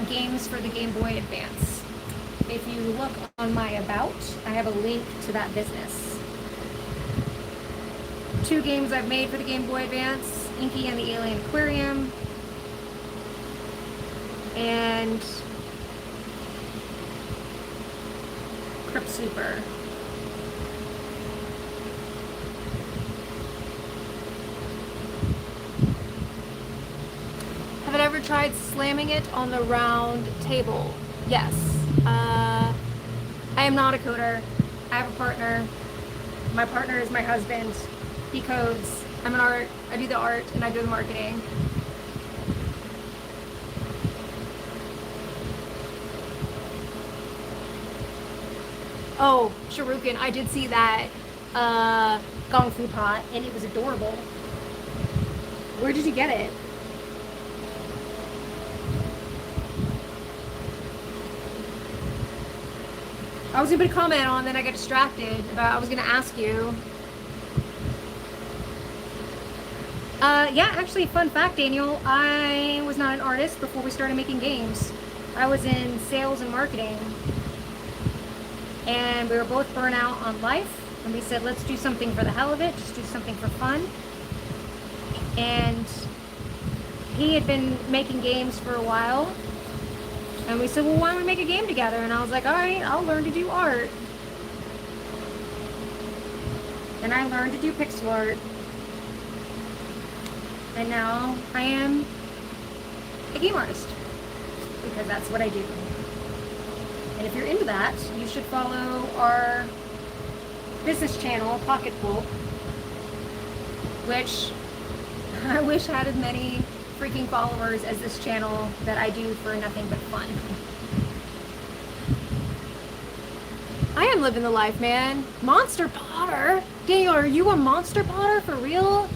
games for the Game Boy Advance. If you look on my About, I have a link to that business. 2 games I've made for the Game Boy Advance, Inky and the Alien Aquarium, and Crypt Super. Have I ever tried slamming it on the round table? Yes. I am not a coder. I have a partner. My partner is my husband. He codes. I'm an art. I do the art and I do the marketing. Oh, Shuriken, I did see that Gong Fu pot, and it was adorable. Where did you get it? I was going to comment on, then I got distracted. I was going to ask you. Yeah, actually, fun fact, Daniel, I was not an artist before we started making games. I was in sales and marketing. And we were both burnt out on life, and we said, let's do something for the hell of it, just do something for fun. And he had been making games for a while, and we said, well, why don't we make a game together? And I was like, all right, I'll learn to do art. And I learned to do pixel art. And now I am a game artist, because that's what I do. And if you're into that, you should follow our business channel, Pocket Pulp, which I wish had as many freaking followers as this channel that I do for nothing but fun. I am living the life, man. Monster Potter? Daniel, are you a Monster Potter for real?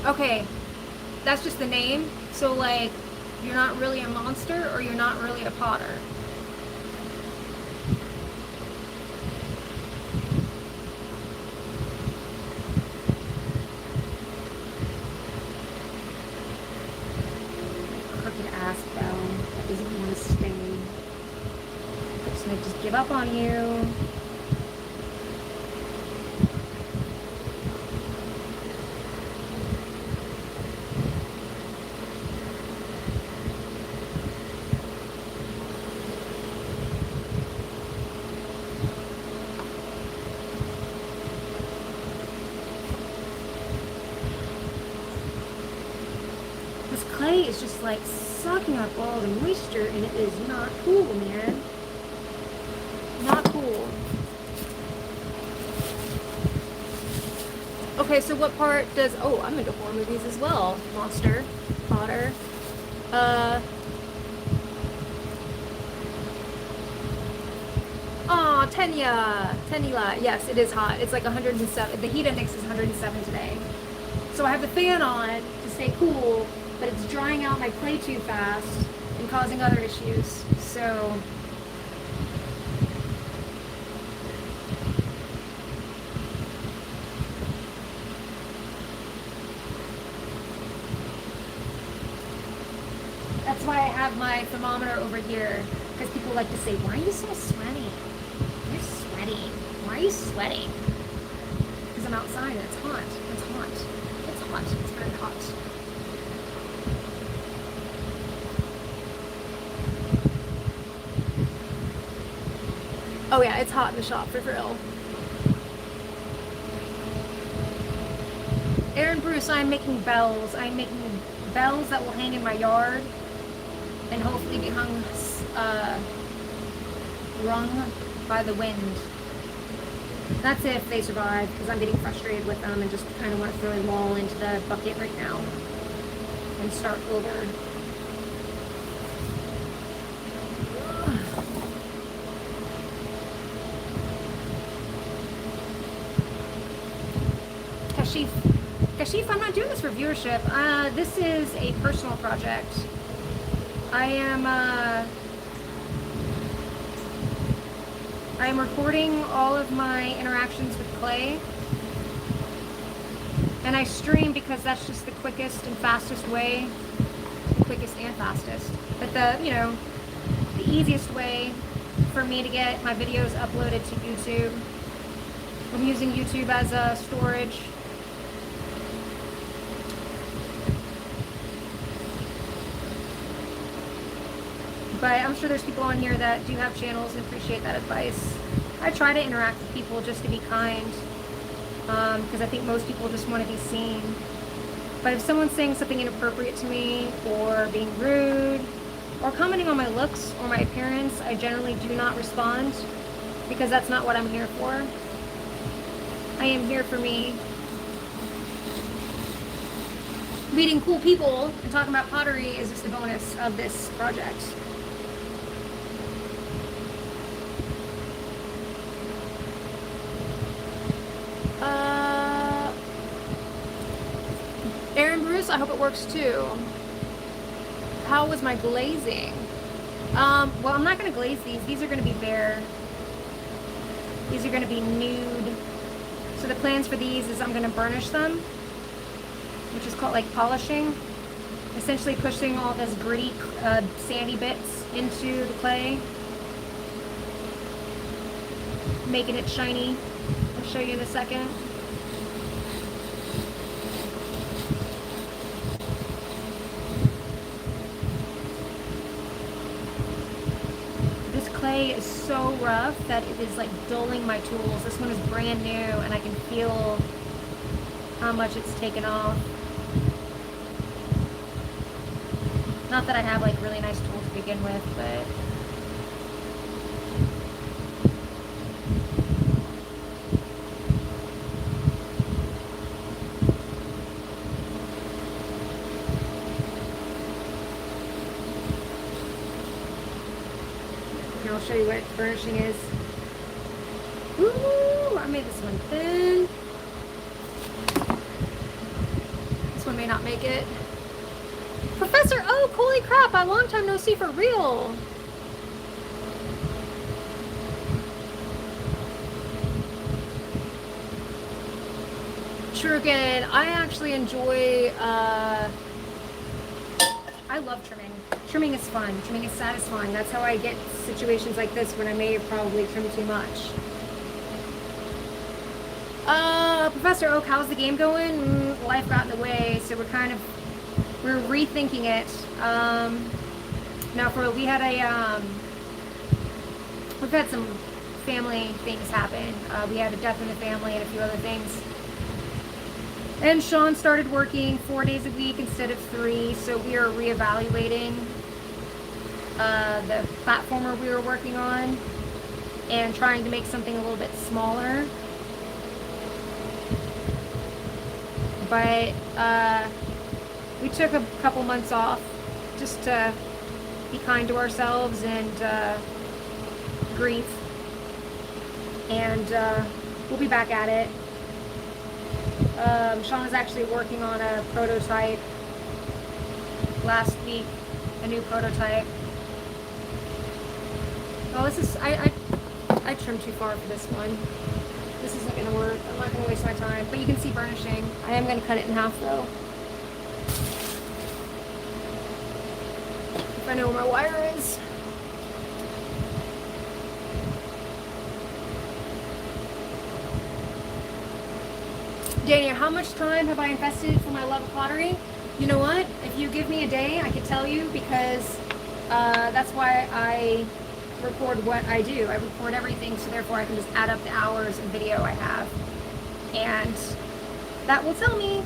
Okay, that's just the name. So, like, you're not really a monster, or you're not really a potter. Crooked ass bell that doesn't want to stay. gonna just give up on you. This clay is just like sucking up all the moisture, and it is not cool, man. Not cool. Okay, so what part does... Oh, I'm into horror movies as well. Monster, Potter. Oh, Tenya. Yes, it is hot. It's like 107. The heat index is 107 today. So I have the fan on to stay cool, but it's drying out my clay too fast and causing other issues. So that's why I have my thermometer over here, because people like to say, why are you so sweaty? You're sweating. Why are you sweating? Because I'm outside and it's hot. It's hot. It's hot. It's very hot. Oh yeah, it's hot in the shop for real. Aaron Bruce, I'm making bells. I'm making bells that will hang in my yard and hopefully be rung by the wind. That's if they survive, because I'm getting frustrated with them and just kind of want to throw them all into the bucket right now and start over. Kashif, I'm not doing this for viewership. This is a personal project. I am recording all of my interactions with clay, and I stream because that's just the quickest and fastest way. Quickest and fastest, but the easiest way for me to get my videos uploaded to YouTube. I'm using YouTube as a storage. But I'm sure there's people on here that do have channels and appreciate that advice. I try to interact with people just to be kind, because I think most people just want to be seen. But if someone's saying something inappropriate to me, or being rude, or commenting on my looks or my appearance, I generally do not respond, because that's not what I'm here for. I am here for me. Meeting cool people and talking about pottery is just a bonus of this project. Aaron Bruce, I hope it works too. How was my glazing? Well, I'm not going to glaze these. These are going to be bare. These are going to be nude. So the plans for these is I'm going to burnish them, which is called like polishing. Essentially pushing all this gritty, sandy bits into the clay, making it shiny. I'll show you in a second. This clay is so rough that it is like dulling my tools. This one is brand new and I can feel how much it's taken off. Not that I have like really nice tools to begin with, but I'll show you what burnishing is. Ooh, I made this one thin. This one may not make it. Professor Oak, holy crap, a long time no see for real. Shuriken, I actually enjoy, I love trimming. trimming is fun. Trimming is satisfying. That's how I get situations like this when I may have probably trimmed too much. Professor Oak, how's the game going? Life got in the way, so we're rethinking it. Now we've had some family things happen. We had a death in the family and a few other things. And Sean started working 4 days a week instead of 3, so we are reevaluating the platformer we were working on and trying to make something a little bit smaller. But we took a couple months off just to be kind to ourselves and grieve. And we'll be back at it. Sean was actually working on a prototype last week, a new prototype. Oh, this is, I trimmed too far for this one. This isn't going to work. I'm not going to waste my time. But you can see burnishing. I am going to cut it in half though. If I know where my wire is. Daniel, how much time have I invested for my love of pottery? You know what? If you give me a day, I could tell you, because that's why I record what I do. I record everything, so therefore I can just add up the hours of video I have. And that will tell me.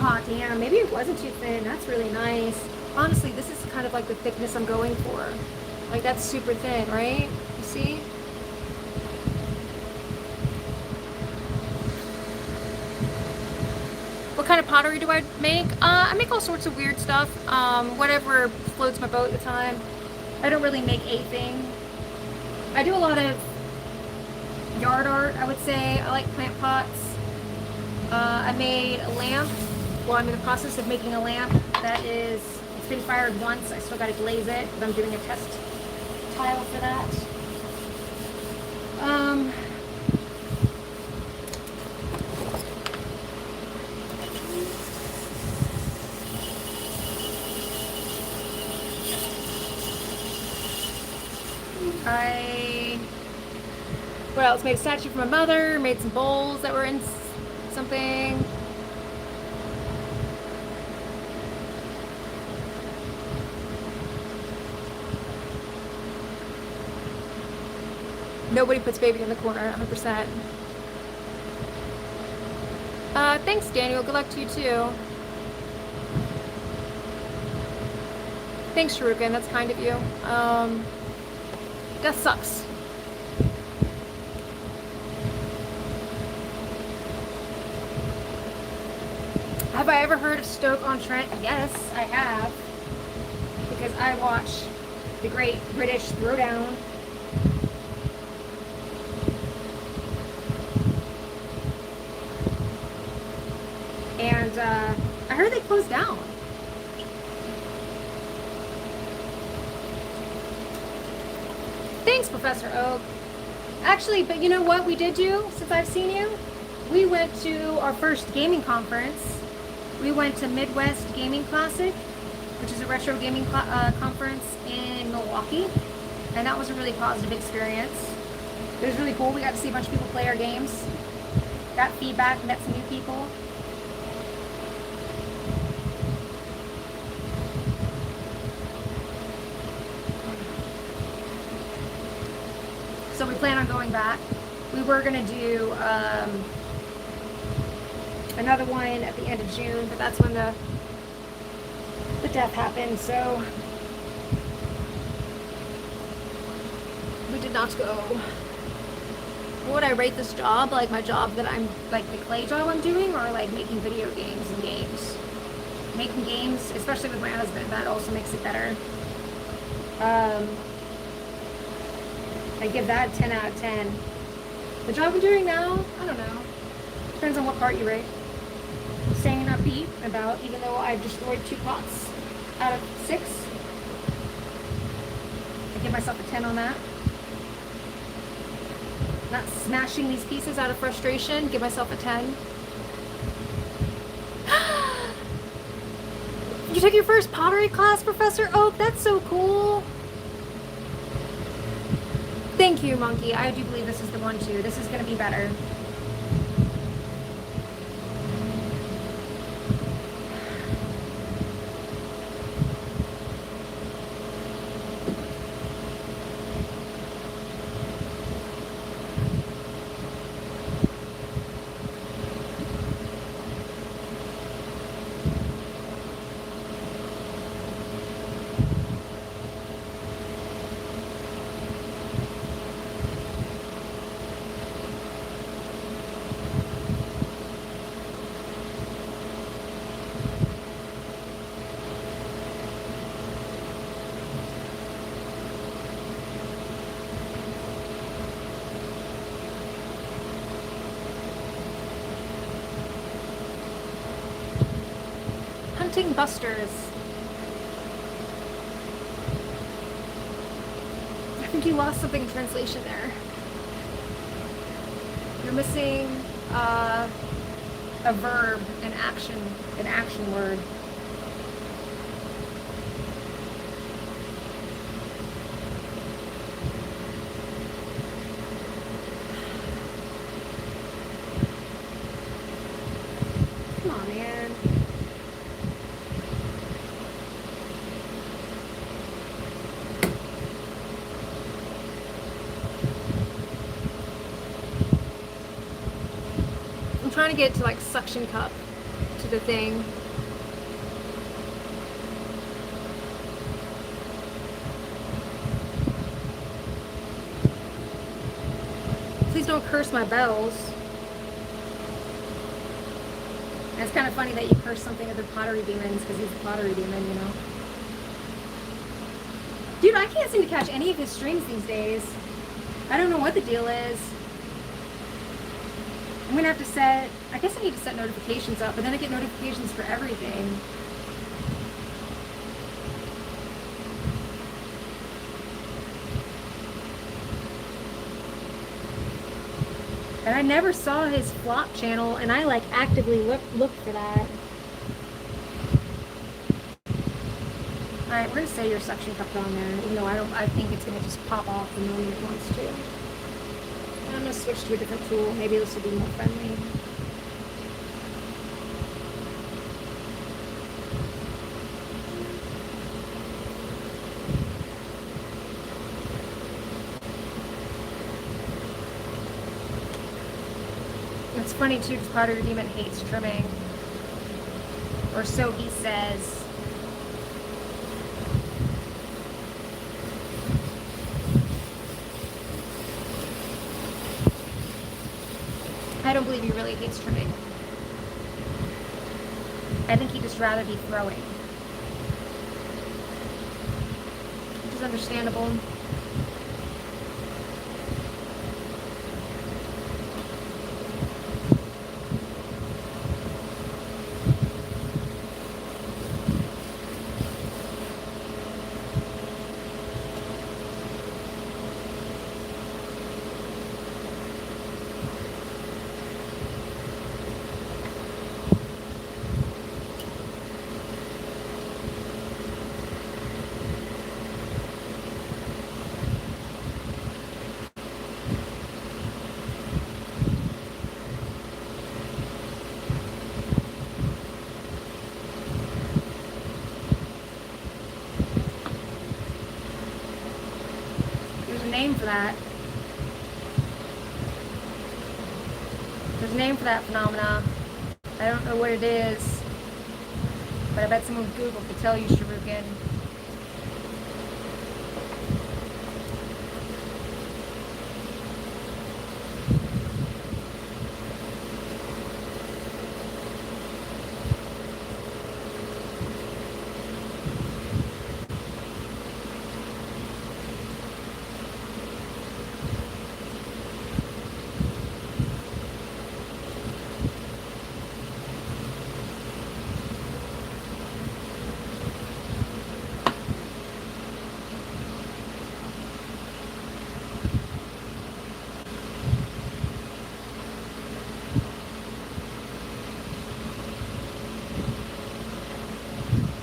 Oh, damn. Maybe it wasn't too thin. That's really nice. Honestly, this is kind of like the thickness I'm going for. Like, that's super thin, right? You see? What kind of pottery do I make? I make all sorts of weird stuff. Whatever floats my boat at the time. I don't really make a thing. I do a lot of yard art, I would say. I like plant pots. I made a lamp. Well, I'm in the process of making a lamp that it's been fired once. I still got to glaze it, but I'm doing a test tile for that. What else? Made a statue for my mother, made some bowls that were in something. Nobody puts baby in the corner, 100%. Thanks, Daniel. Good luck to you, too. Thanks, Sharukan. That's kind of you. Death sucks. Have I ever heard of Stoke-on-Trent? Yes, I have. Because I watch the Great British Throwdown. And I heard they closed down. Thanks, Professor Oak. Actually, but you know what we did do since I've seen you? We went to our first gaming conference. We went to Midwest Gaming Classic, which is a retro gaming conference in Milwaukee. And that was a really positive experience. It was really cool. We got to see a bunch of people play our games. Got feedback, met some new people. So we plan on going back. We were going to do another one at the end of June, but that's when the death happened, so we did not go. What would I rate this job? Like my job that I'm, like the clay job I'm doing, or like making video games and games? Making games, especially with my husband, that also makes it better. I give that a 10 out of 10. The job I'm doing now, I don't know. Depends on what part you rate. Staying upbeat about, even though I've destroyed 2 pots out of 6. I give myself a 10 on that. Not smashing these pieces out of frustration, give myself a 10. You took your first pottery class, Professor Oak? That's so cool. Thank you, Monkey. I do believe this is the one too. This is going to be better. Hunting Busters. I think you lost something in translation there. You're missing a verb, an action word. Come on, man. I'm trying to get to like suction cup to the thing. Please don't curse my bells. And it's kind of funny that you curse something of the pottery demons because he's a pottery demon, you know. Dude, I can't seem to catch any of his streams these days. I don't know what the deal is. I'm gonna have to set, I guess I need to set notifications up, but then I get notifications for everything. And I never saw his flop channel, and I like actively looked for that. Alright, we're gonna say your suction cup on there, even though I think it's gonna just pop off the moment it wants to. I'm gonna switch to a different tool. Maybe this will be more friendly. It's funny too, because Pottery Demon hates trimming. Or so he says. I don't believe he really hates trimming. I think he'd just rather be throwing. Which is understandable. Name for that. There's a name for that phenomena. I don't know what it is, but I bet someone with Google could tell you, Shuriken.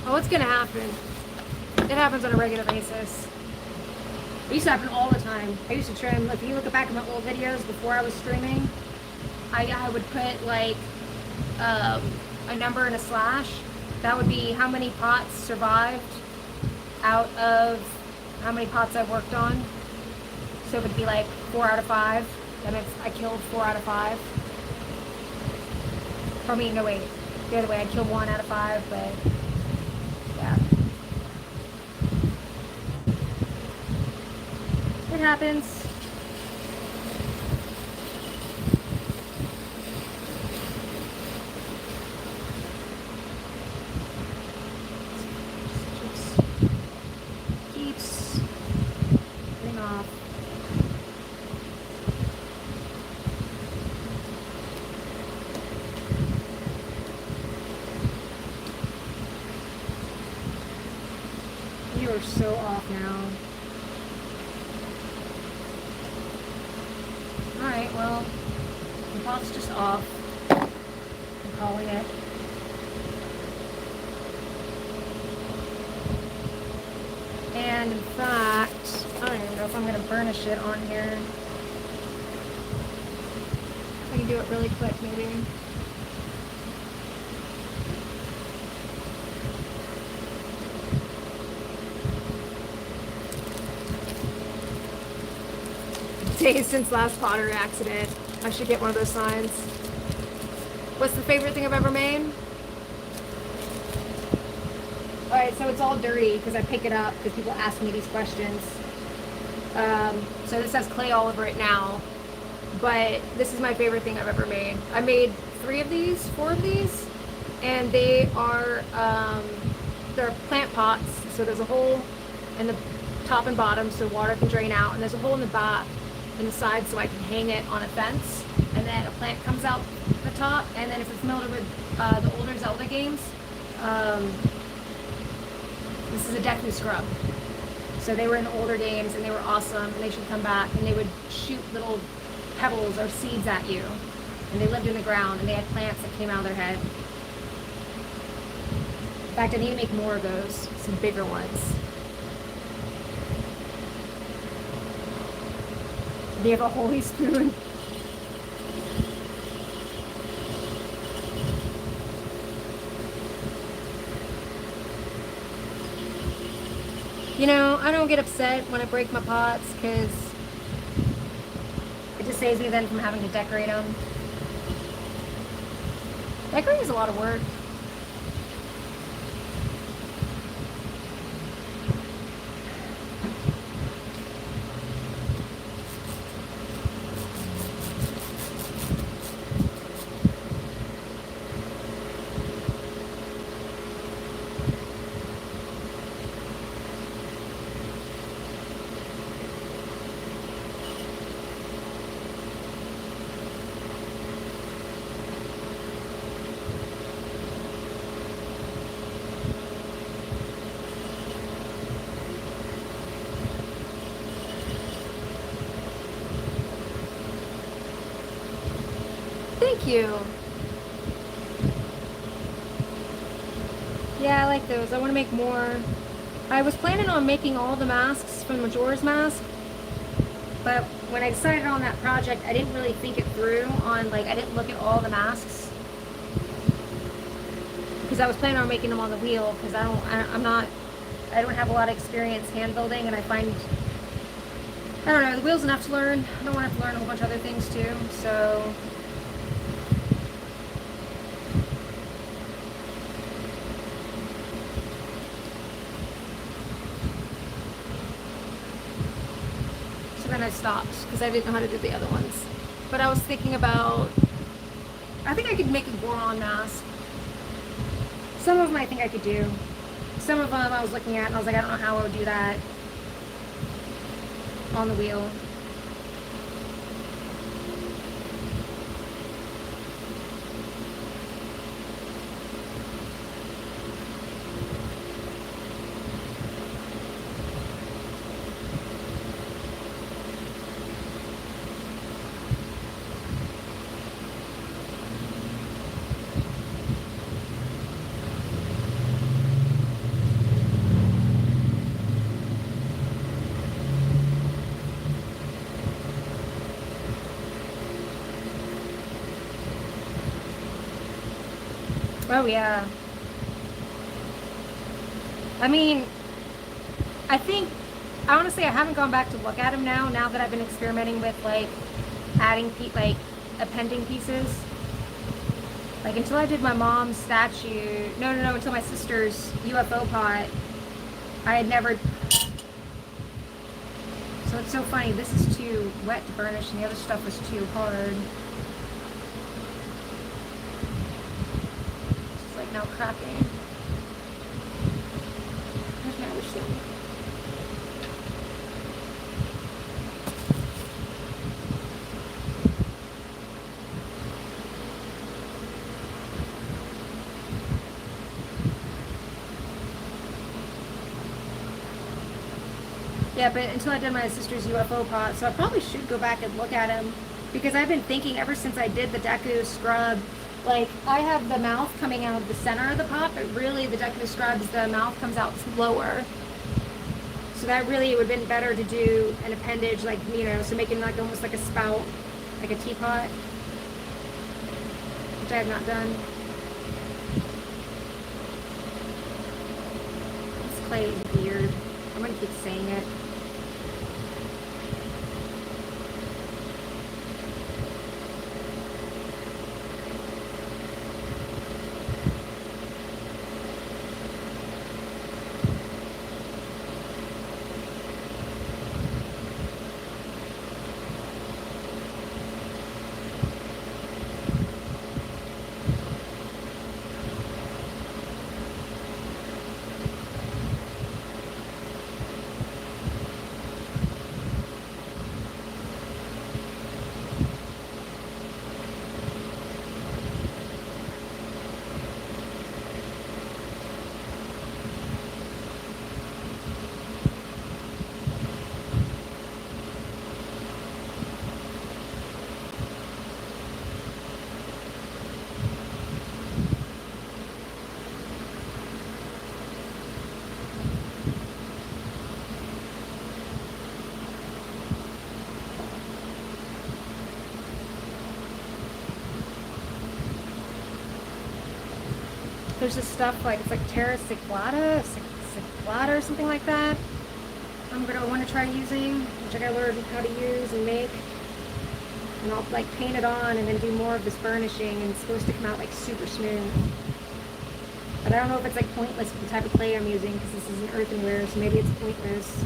Well, what's gonna happen? It happens on a regular basis. It used to happen all the time. I used to trim, if you look back at my old videos before I was streaming, I would put like a number and a slash. That would be how many pots survived out of how many pots I worked on. So it would be like 4 out of 5. That means I killed 4 out of 5. I mean, no wait, the other way, I'd kill 1 out of 5, but yeah. It happens. Keeps getting off. You are so off now. Alright, well, the pot's just off. I'm calling it. And in fact, I don't even know if I'm going to burnish it on here. I can do it really quick, maybe. Days since last pottery accident. I should get one of those signs. What's the favorite thing I've ever made? Alright, so it's all dirty because I pick it up because people ask me these questions. So this has clay all over it now. But this is my favorite thing I've ever made. I made 4 of these. And they are, they're plant pots. So there's a hole in the top and bottom so water can drain out. And there's a hole in the back and the side so I can hang it on a fence. And then a plant comes out the top. And then if you're familiar with the older Zelda games, this is a Deku scrub. So they were in the older games and they were awesome and they should come back, and they would shoot little pebbles or seeds at you. And they lived in the ground and they had plants that came out of their head. In fact, I need to make more of those, some bigger ones. They have a holy spoon. You know, I don't get upset when I break my pots because it just saves me then from having to decorate them. Decorating is a lot of work. Thank you. Yeah, I like those. I want to make more. I was planning on making all the masks from Majora's Mask, but when I decided on that project, I didn't really think it through on, like, I didn't look at all the masks. Because I was planning on making them on the wheel, because I don't have a lot of experience hand building, and I find, I don't know, the wheel's enough to learn. I don't want to have to learn a whole bunch of other things too, so. Then I stopped because I didn't know how to do the other ones. But I was thinking about, I think I could make a Goron mask. Some of them I think I could do. Some of them I was looking at and I was like, I don't know how I would do that on the wheel. Oh yeah. I mean, I think honestly I haven't gone back to look at them now that I've been experimenting with like adding like appending pieces. Like until I did my mom's statue, no, until my sister's UFO pot, I had never. So it's so funny, this is too wet to burnish and the other stuff was too hard. It's like now cracking. Here's my other thing. Yeah, but until I did my sister's UFO pot, so I probably should go back and look at them because I've been thinking ever since I did the Deku scrub, like I have the mouth coming out of the center of the pot, but really the Deku scrubs, the mouth comes out lower. So that really would have been better to do an appendage, like, you know, so making like almost like a spout, like a teapot, which I have not done. This clay is weird. I'm gonna keep saying it. There's this stuff like, it's like terra ciclata or something like that. I'm gonna want to try using, which I gotta learn how to use and make. And I'll like paint it on and then do more of this burnishing, and it's supposed to come out like super smooth. But I don't know if it's like pointless with the type of clay I'm using because this is an earthenware, so maybe it's pointless.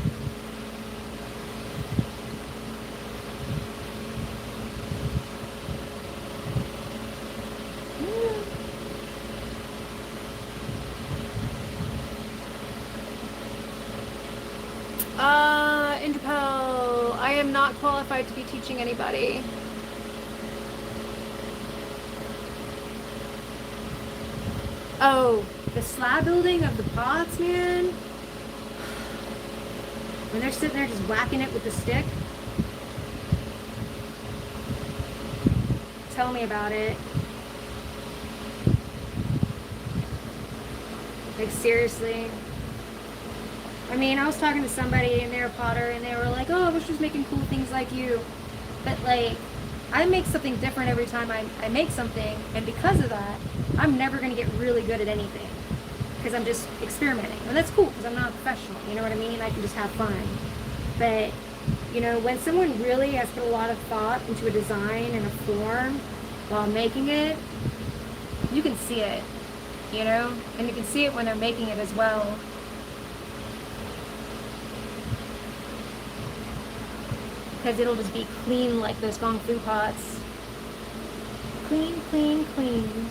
Interpel, I am not qualified to be teaching anybody. Oh, the slab building of the pots, man. When they're sitting there just whacking it with the stick. Tell me about it. Like seriously. I mean, I was talking to somebody and they're a potter and they were like, oh, I wish I was making cool things like you. But like, I make something different every time I make something, and because of that, I'm never going to get really good at anything because I'm just experimenting. And that's cool because I'm not a professional, you know what I mean? I can just have fun. But, you know, when someone really has put a lot of thought into a design and a form while making it, you can see it, you know? And you can see it when they're making it as well. Because it'll just be clean like those Kung Fu pots. Clean, clean, clean.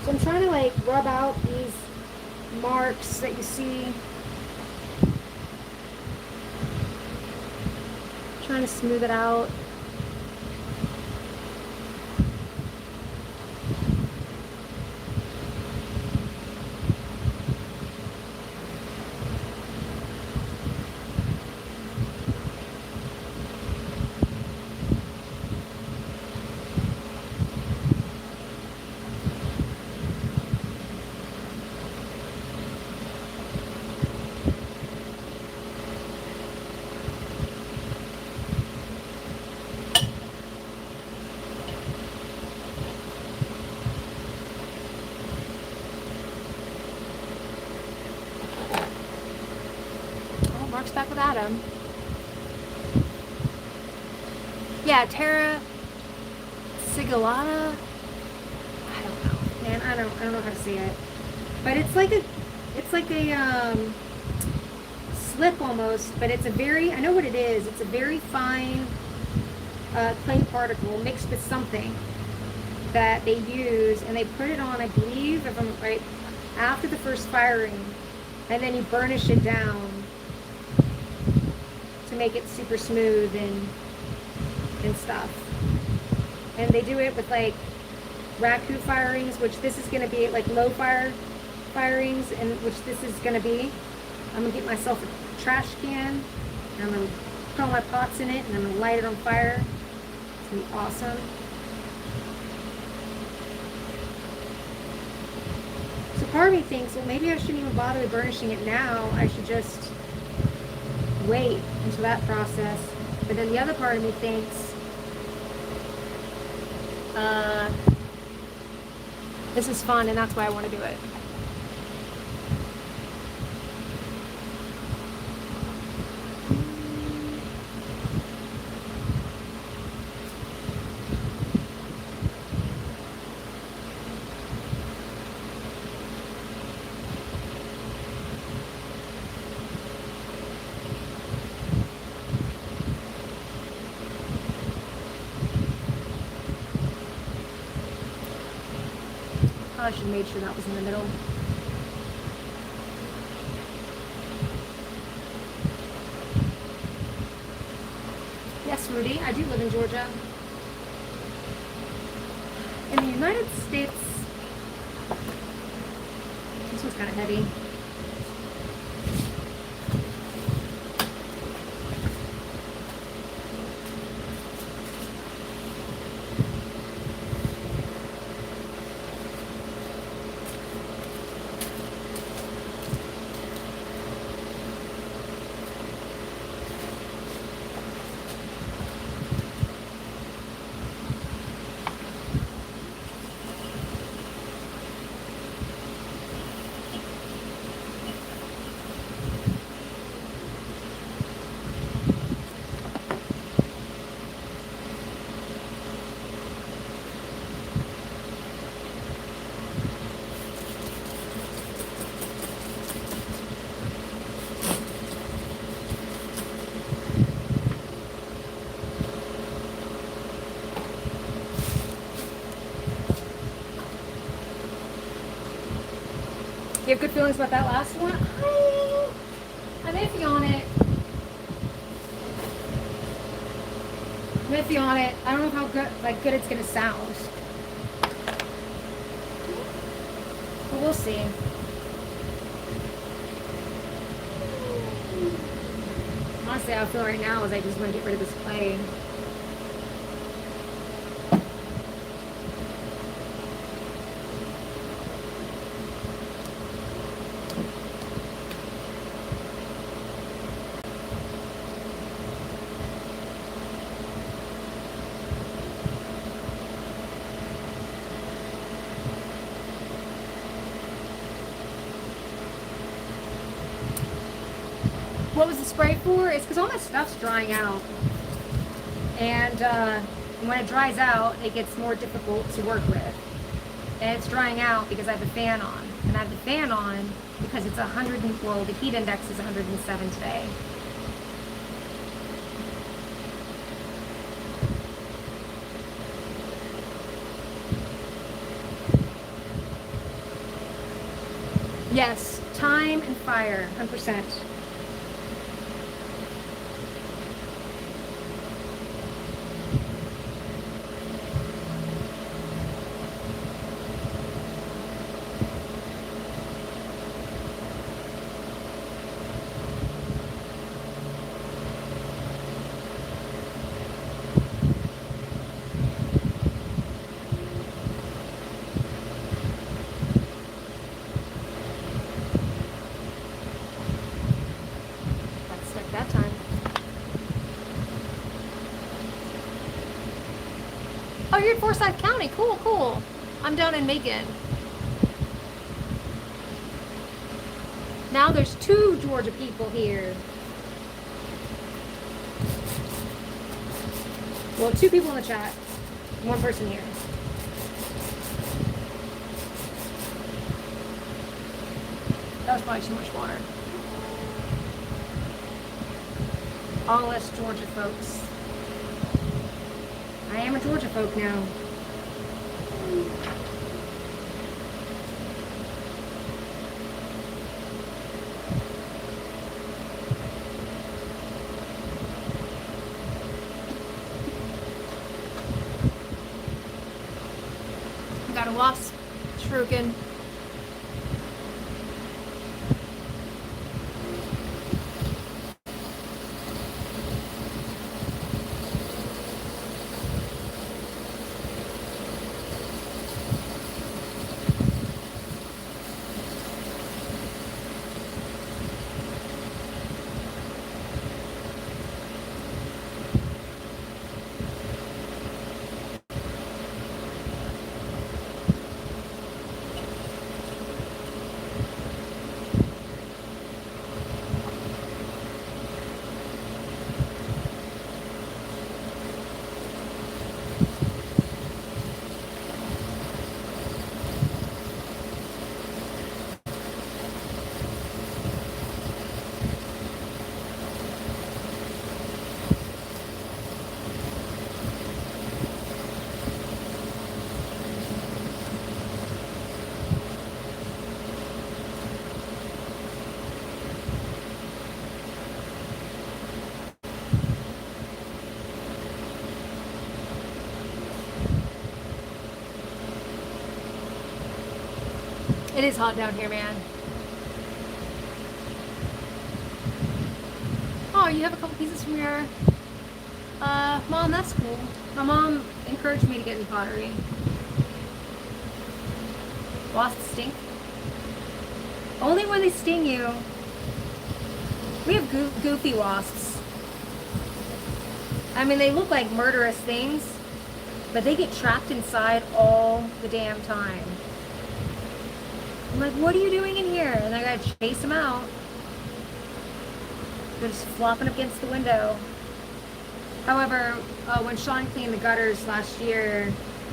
So I'm trying to like rub out these marks that you see. Trying to smooth it out. Mark's back with Adam. Yeah, Terra Sigillata. I don't know. Man, I don't know how to say it. But it's like a slip almost, but it's a very, I know what it is. It's a very fine clay particle mixed with something that they use, and they put it on, I believe, if I'm right, after the first firing, and then you burnish it down to make it super smooth and stuff. And they do it with like raku firings, which this is going to be like low fire firings, and which this is going to be. I'm going to get myself a trash can, and I'm going to put all my pots in it, and I'm going to light it on fire. It's going to be awesome. So part of me thinks, well, maybe I shouldn't even bother burnishing it now. I should just wait until that process. But then the other part of me thinks, this is fun, and that's why I want to do it. I should have made sure that was in the middle. yes, Rudy, I do live in Georgia. In the United States, this one's kind of heavy. You have good feelings about that last one? I'm iffy on it. I'm iffy on it. I don't know how good it's gonna sound. But we'll see. Honestly, how I feel right now is I just want to get rid of this clay. What was the spray for? It's because all my stuff's drying out. And when it dries out, it gets more difficult to work with. And it's drying out because I have the fan on. And I have the fan on because it's 100, well, the heat index is 107 today. Yes, time and fire, 100%. That time. Oh, you're in Forsyth County. Cool, cool. I'm down in Macon. Now there's 2 Georgia people here. Well, 2 people in the chat, 1 person here. That was probably too much water. All us Georgia folks. I am a Georgia folk now. Got a wasp shuriken. It is hot down here, man. Oh, you have a couple pieces from your mom. That's cool. My mom encouraged me to get into pottery. Wasps stink. Only when they sting you. We have goofy wasps. I mean, they look like murderous things, but they get trapped inside all the damn time. I'm like, what are you doing in here? And I gotta chase them out. They're just flopping up against the window. However, when Sean cleaned the gutters last year,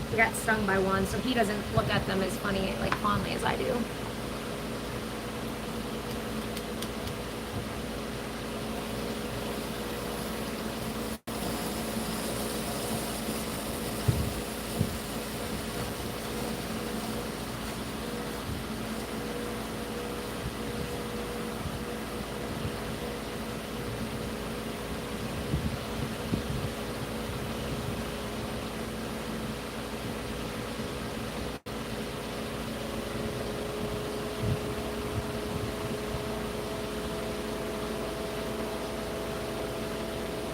he got stung by one, so he doesn't look at them as funny, like fondly as I do.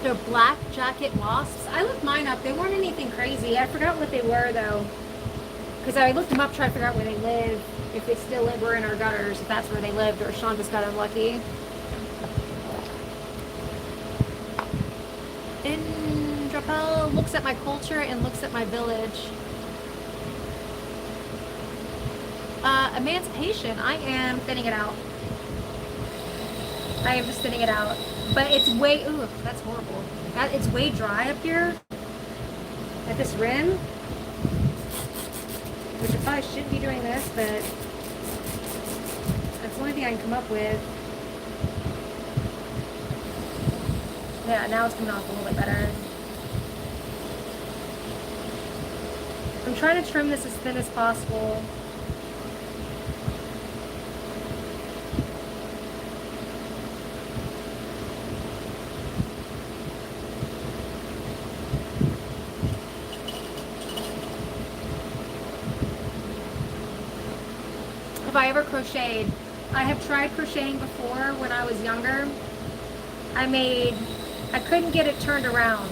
They're black jacket wasps. I looked mine up. They weren't anything crazy. I forgot what they were though, because I looked them up trying to figure out where they live. If they still were in our gutters, if that's where they lived, or Sean just got unlucky. Indrapel looks at my culture and looks at my village. Emancipation. I am thinning it out. I am just thinning it out. But it's way, ooh, that's horrible. It's way dry up here at this rim. Which I probably shouldn't be doing this, but that's the only thing I can come up with. Yeah, now it's coming off a little bit better. I'm trying to trim this as thin as possible. Have I ever crocheted? I have tried crocheting before when I was younger. I couldn't get it turned around.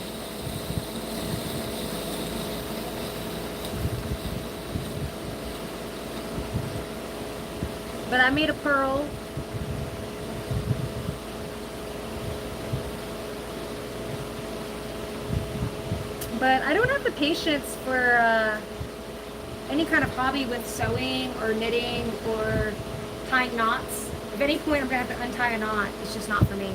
But I made a pearl. But I don't have the patience for any kind of hobby with sewing or knitting or tying knots. If at any point I'm gonna have to untie a knot, it's just not for me.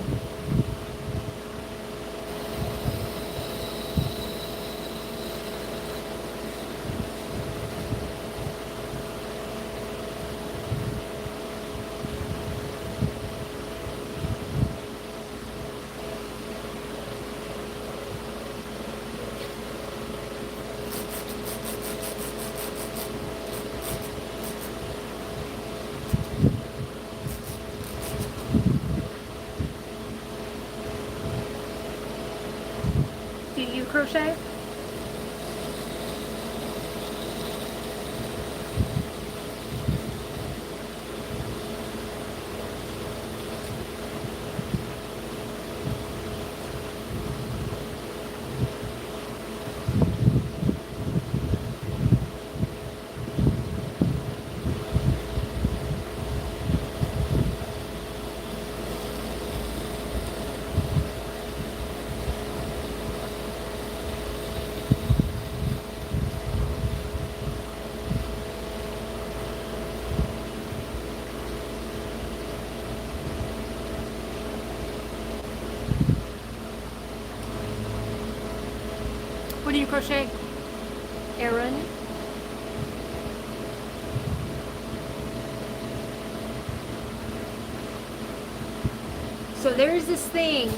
crochet? What do you crochet, Erin? So there's this thing,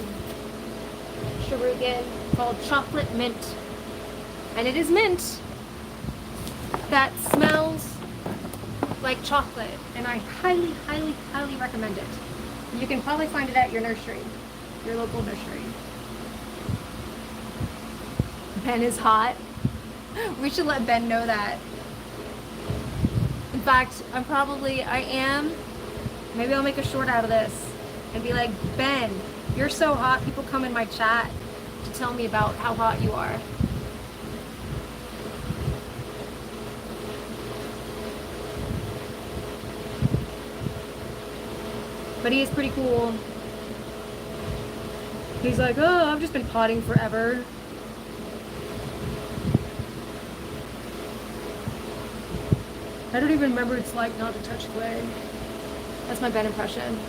Sharugan, called chocolate mint. And it is mint that smells like chocolate. And I highly, highly, highly recommend it. You can probably find it at your nursery, your local nursery. Ben is hot. We should let Ben know that. In fact, I am. Maybe I'll make a short out of this and be like, Ben, you're so hot. People come in my chat to tell me about how hot you are. But he is pretty cool. He's like, oh, I've just been potting forever. I don't even remember what it's like not to touch clay. That's my Ben impression.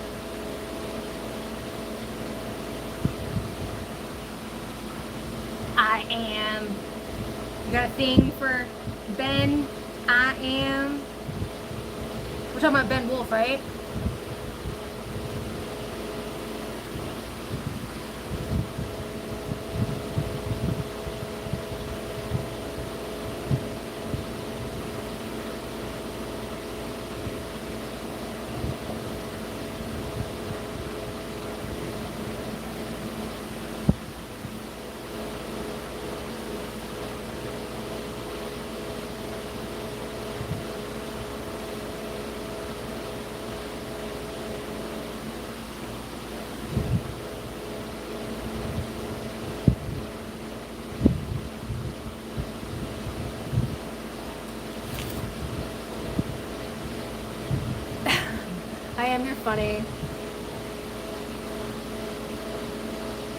I am. You got a thing for Ben? I am. We're talking about Ben Wolf, right? I am, you're funny.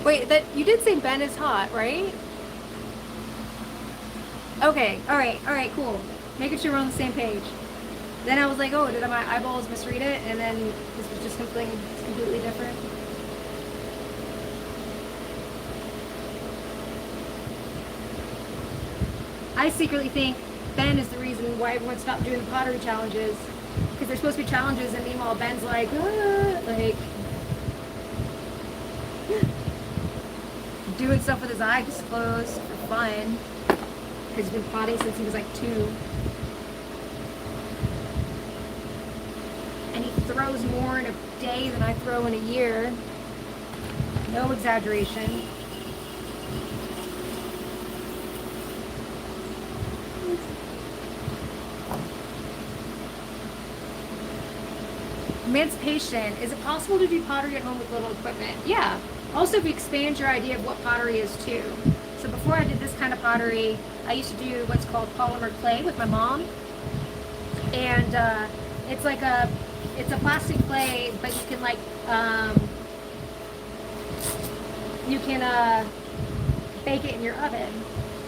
Wait, that you did say Ben is hot, right? Okay, alright, cool. Making sure we're on the same page. Then I was like, oh, did my eyeballs misread it? And then this was just something completely different. I secretly think Ben is the reason why everyone stopped doing the pottery challenges. Because they're supposed to be challenges, and meanwhile Ben's like, doing stuff with his eyes closed for fun. Because he's been potting since he was like 2. And he throws more in a day than I throw in a year. No exaggeration. Emancipation. Is it possible to do pottery at home with little equipment? Yeah. Also, if you expand your idea of what pottery is too. So before I did this kind of pottery, I used to do what's called polymer clay with my mom. And it's like it's a plastic clay, but you can bake it in your oven.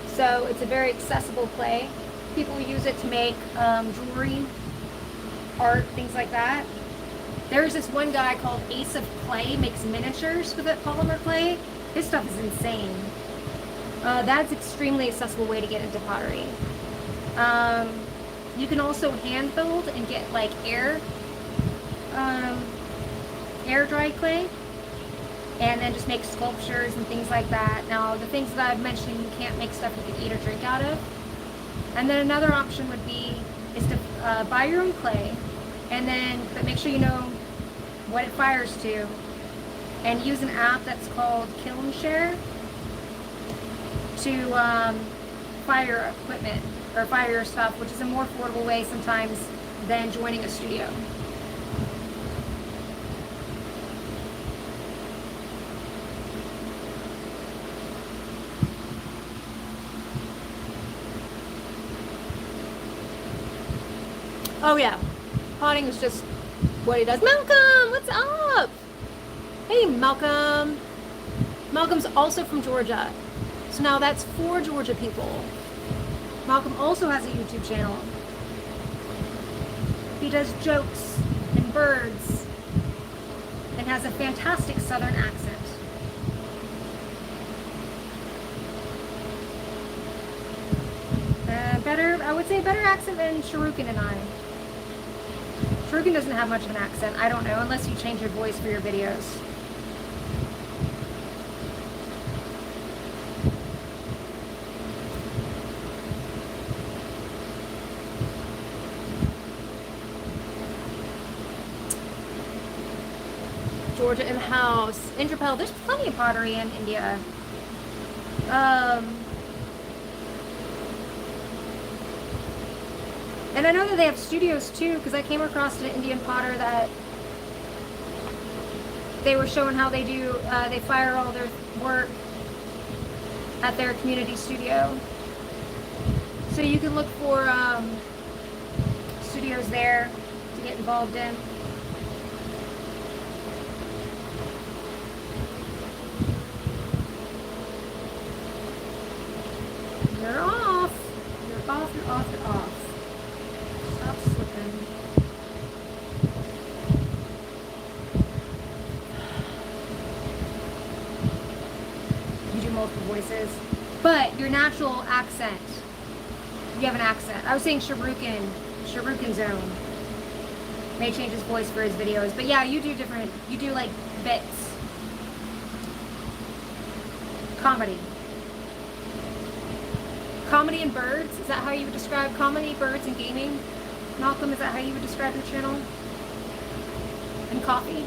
So it's a very accessible clay. People use it to make jewelry, art, things like that. There's this one guy called Ace of Clay, makes miniatures with that polymer clay. His stuff is insane. That's an extremely accessible way to get into pottery. You can also hand build and get like air dried clay, and then just make sculptures and things like that. Now, the things that I've mentioned, you can't make stuff you can eat or drink out of. And then another option would be is to buy your own clay, and then but make sure you know what it fires to, and use an app that's called Kiln Share. to fire equipment or fire stuff, which is a more affordable way sometimes than joining a studio. Oh yeah, potting is just what he does. Malcolm, what's up? Hey, Malcolm. Malcolm's also from Georgia. So now that's 4 Georgia people. Malcolm also has a YouTube channel. He does jokes and birds and has a fantastic Southern accent. I would say better accent than Sharukin and I. Sharukin doesn't have much of an accent. I don't know, unless you change your voice for your videos. Georgia in the house. Indrapel, There's plenty of pottery in India. And I know that they have studios too, because I came across an Indian potter that they were showing how they do, they fire all their work at their community studio. So you can look for studios there to get involved in. You're off. You're off, you're off, you're off. Stop slipping. You do multiple voices. But your natural accent, you have an accent. I was saying Sharukin Zone may change his voice for his videos. But yeah, you do like bits. Comedy. Comedy and birds? Is that how you would describe comedy, birds, and gaming? Malcolm, is that how you would describe your channel? And coffee?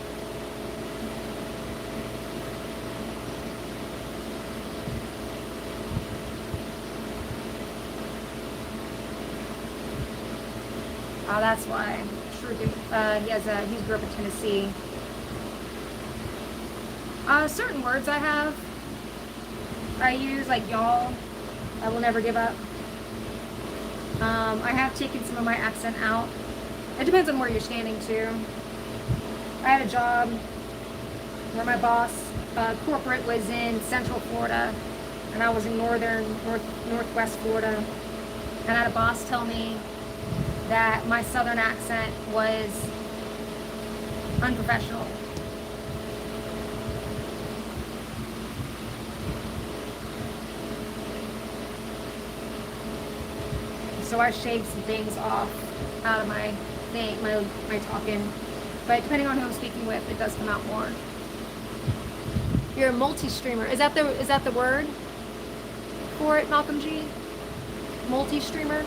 Oh, that's why. He grew up in Tennessee. Certain words I use, like y'all. I will never give up. I have taken some of my accent out. It depends on where you're standing too. I had a job where my boss, corporate, was in Central Florida, and I was in Northwest Florida. And I had a boss tell me that my Southern accent was unprofessional. So I shaved some things off out of my talking. But depending on who I'm speaking with, it does come out more. You're a multi-streamer. Is that the word for it, Malcolm G? Multi-streamer?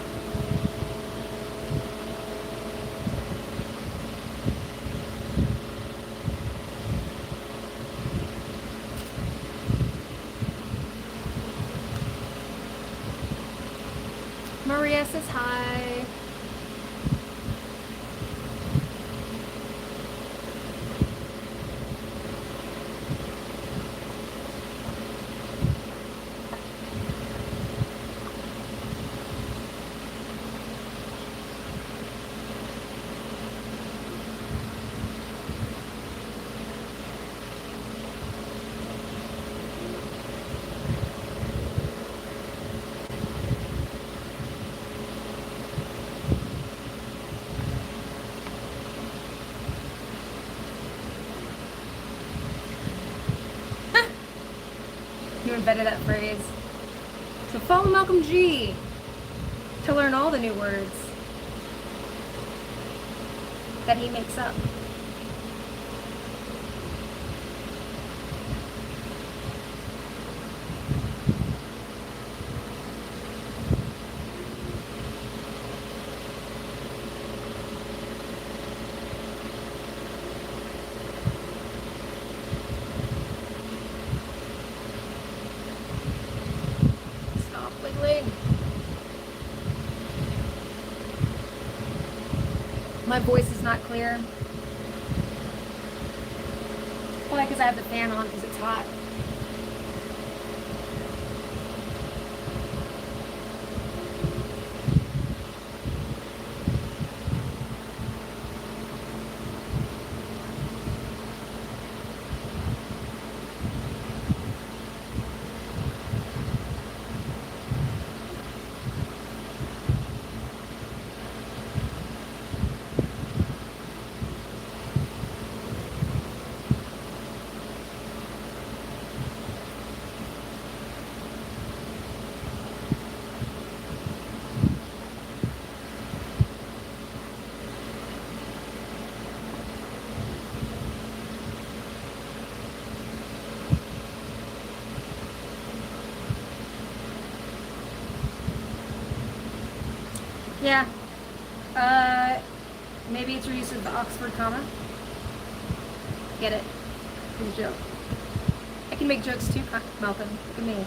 Maria says hi. You invented that phrase. So follow Malcolm G to learn all the new words that he makes up. my voice is not clear. Probably because I have the fan on because it's hot. Yeah. Maybe it's your use of the Oxford comma. Get it? It's a joke. I can make jokes too, Malcolm. Look at me.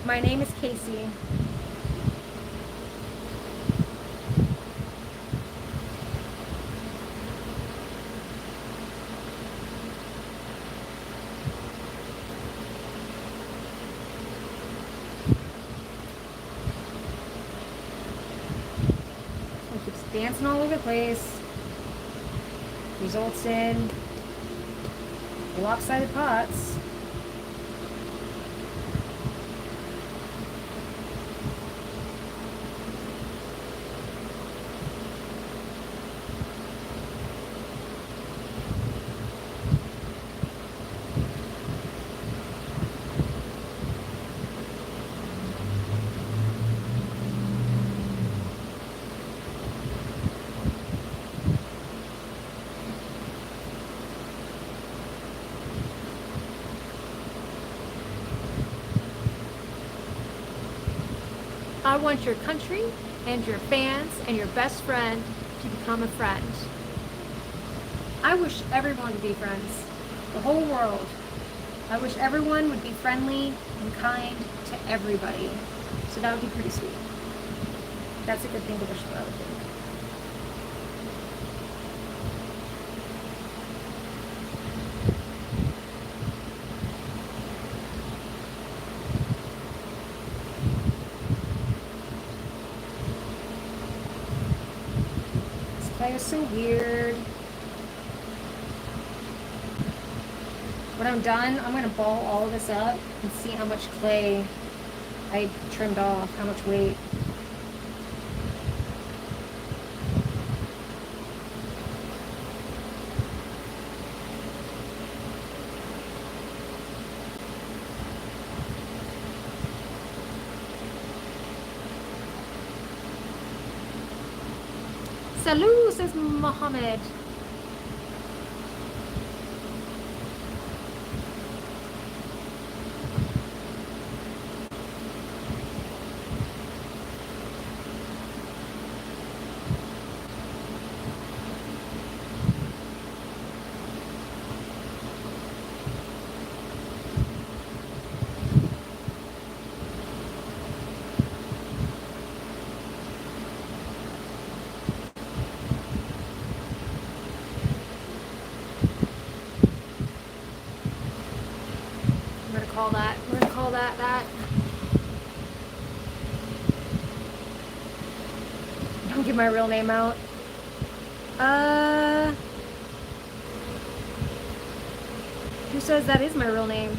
My name is Casey. It keeps dancing all over the place. Results in lopsided pots. I want your country and your fans and your best friend to become a friend. I wish everyone would be friends. The whole world. I wish everyone would be friendly and kind to everybody. So that would be pretty sweet. That's a good thing to wish for, I would think. This clay is so weird. When I'm done, I'm going to ball all of this up and see how much clay I trimmed off, how much weight. Salut, says Mohammed. We're gonna call that. Don't give my real name out. Who says that is my real name?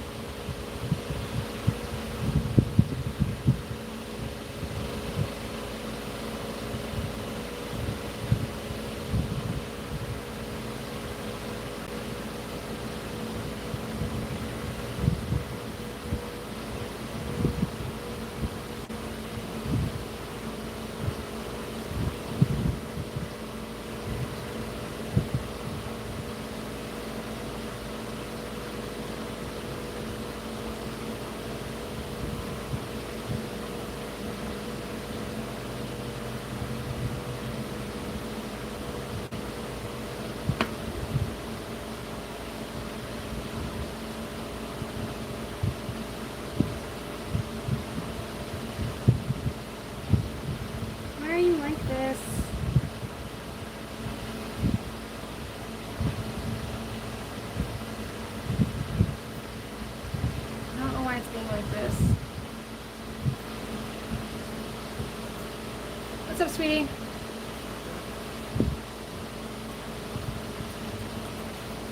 sweetie.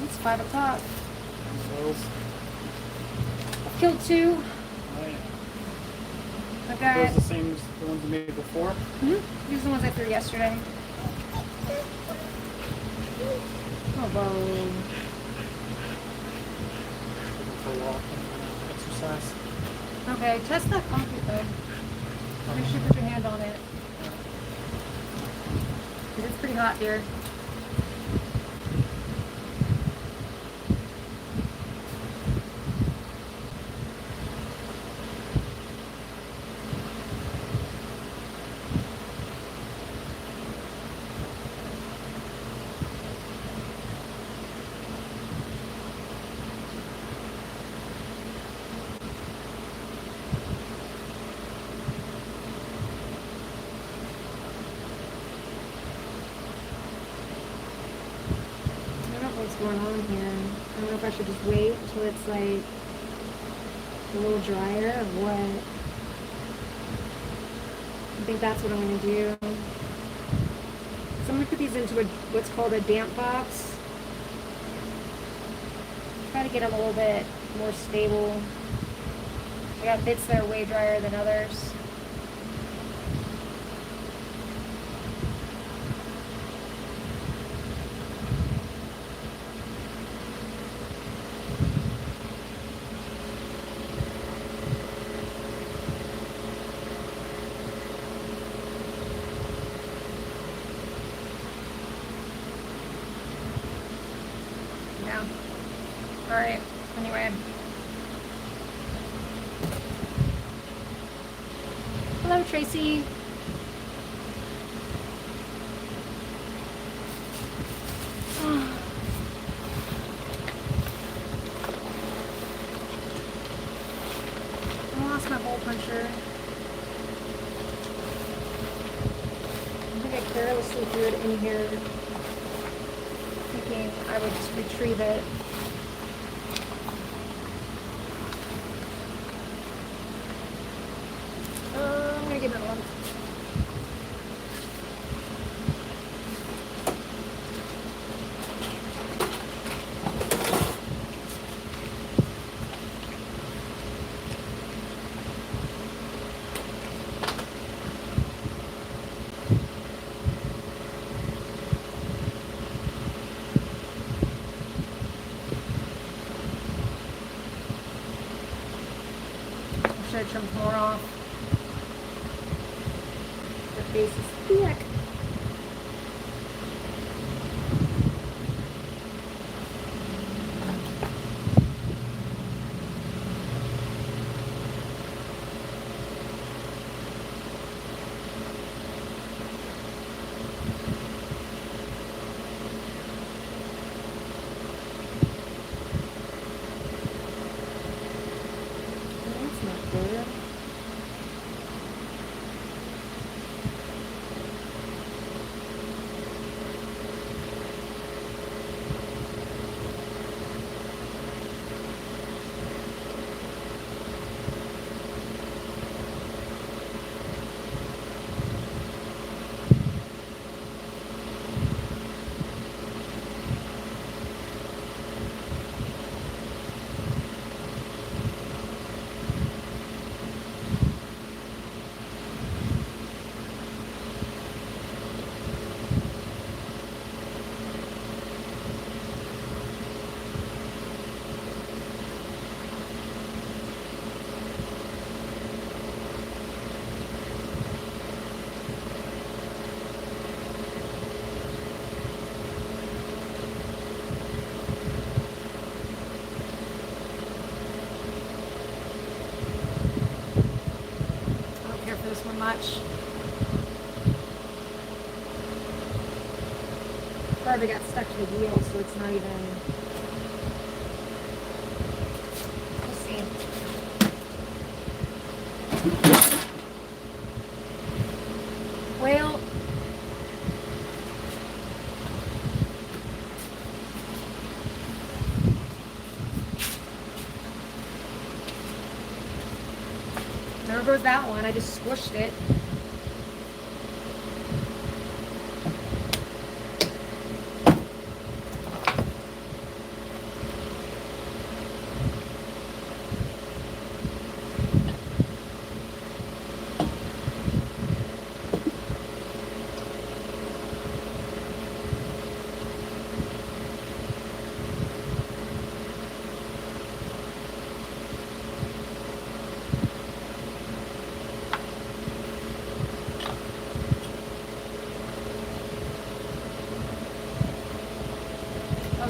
It's 5 o'clock. Soils. I've killed 2. Oh, yeah. I've got. Those the same as the ones you made before? These are the ones I threw yesterday. Oh, Bo. For a walk and exercise. Okay, test that concrete though. Make sure you put your hand on it. 'Cause it's pretty hot here. I don't know what's going on here. I don't know if I should just wait until it's like a little drier or what. I think that's what I'm going to do. So I'm going to put these into what's called a damp box. Try to get them a little bit more stable. I got bits that are way drier than others. Yeah. All right. Anyway. Hello, Tracy. I lost my hole puncher. I think I carelessly threw it in here, thinking I would just retrieve it. I'm gonna get another one. Should have trimmed more off. The face is thick. That's not good. I don't care for this one much. Probably got stuck to the wheel, so it's not even. We'll see. Well, there goes that one. I just squished it.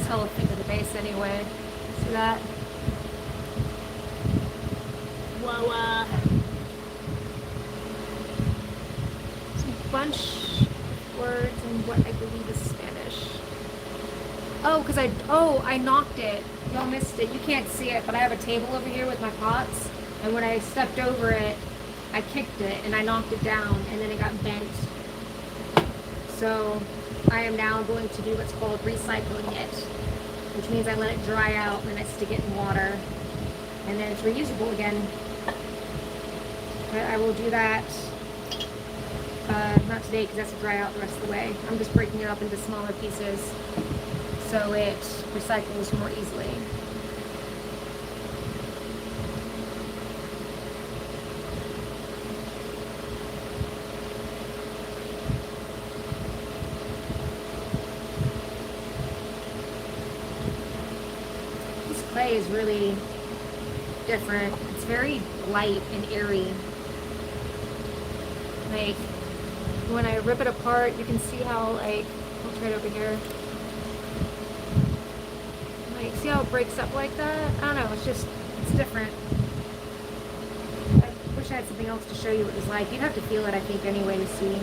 hella thick at the base anyway. See that? Whoa. Some bunch of words in what I believe is Spanish. Oh, because I knocked it. Y'all missed it. You can't see it, but I have a table over here with my pots. And when I stepped over it, I kicked it and I knocked it down and then it got bent. So I am now going to do what's called recycling it, which means I let it dry out and then I stick it in water and then it's reusable again. But I will do that, not today because that's to dry out the rest of the way. I'm just breaking it up into smaller pieces so it recycles more easily. This clay is really different. It's very light and airy. Like, when I rip it apart, you can see how, like, I'll try it over here. Like, see how it breaks up like that? I don't know, it's different. I wish I had something else to show you what it was like. You'd have to feel it, I think, anyway, to see.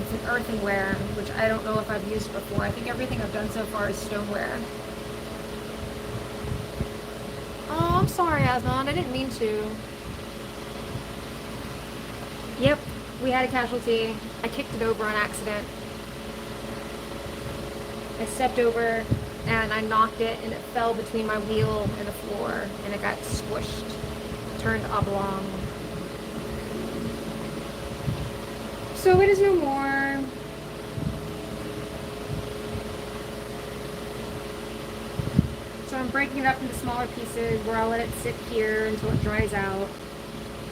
It's an earthenware, which I don't know if I've used before. I think everything I've done so far is stoneware. Oh, I'm sorry, Asmon. I didn't mean to. Yep, we had a casualty. I kicked it over on accident. I stepped over and I knocked it and it fell between my wheel and the floor and it got squished, turned oblong. So it is no more. So I'm breaking it up into smaller pieces where I'll let it sit here until it dries out.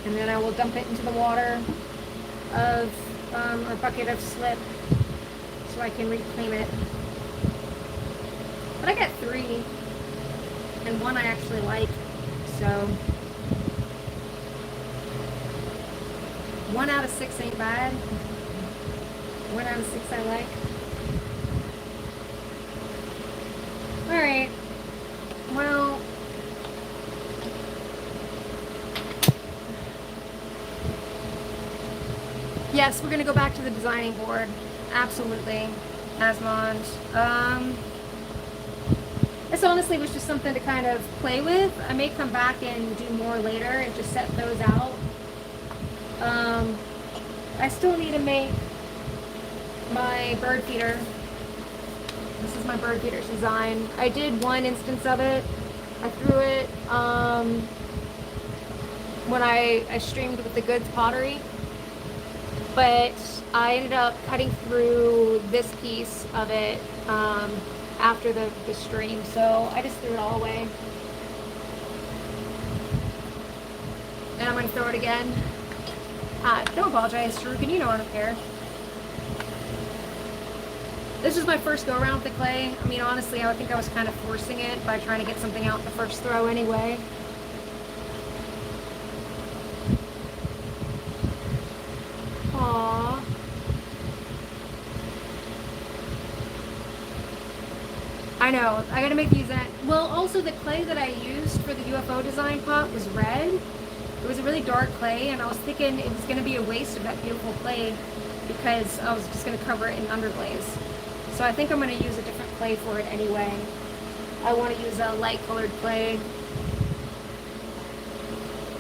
And then I will dump it into the water of a bucket of slip so I can reclaim it. But I got 3 and 1 I actually like, so 1 out of 6 ain't bad. 1 out of 6 I like. Alright. Well, yes, we're going to go back to the designing board. Absolutely. Asmond. This honestly was just something to kind of play with. I may come back and do more later and just set those out. I still need to make my bird feeder. This is my bird feeder's design. I did one instance of it. I threw it when I streamed with the Goods pottery. But I ended up cutting through this piece of it after the stream. So I just threw it all away. And I'm going to throw it again. Don't apologize, Shuriken, you know I don't care. This is my first go around with the clay. I mean, honestly, I think I was kind of forcing it by trying to get something out the first throw anyway. Aww. I know, I gotta make these well, also the clay that I used for the UFO design pot was red. It was a really dark clay, and I was thinking it was gonna be a waste of that beautiful clay because I was just gonna cover it in underglaze. So I think I'm going to use a different clay for it anyway. I want to use a light colored clay.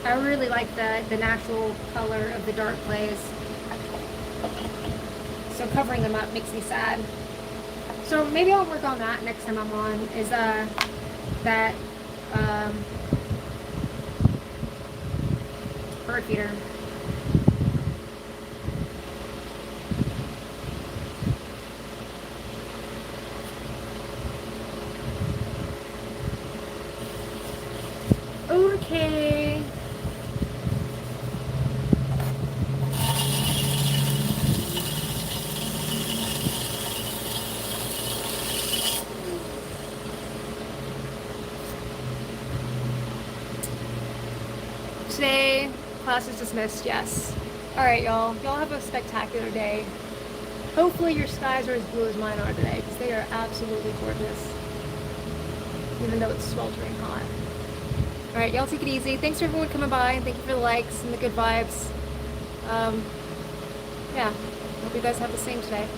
I really like the natural color of the dark clays. So covering them up makes me sad. So maybe I'll work on that next time I'm on, is that bird feeder. Okay. Today, class is dismissed, yes. All right, y'all. Y'all have a spectacular day. Hopefully your skies are as blue as mine are today, because they are absolutely gorgeous. Even though it's sweltering hot. All right, y'all take it easy. Thanks for everyone coming by, and thank you for the likes and the good vibes. Yeah, hope you guys have the same today.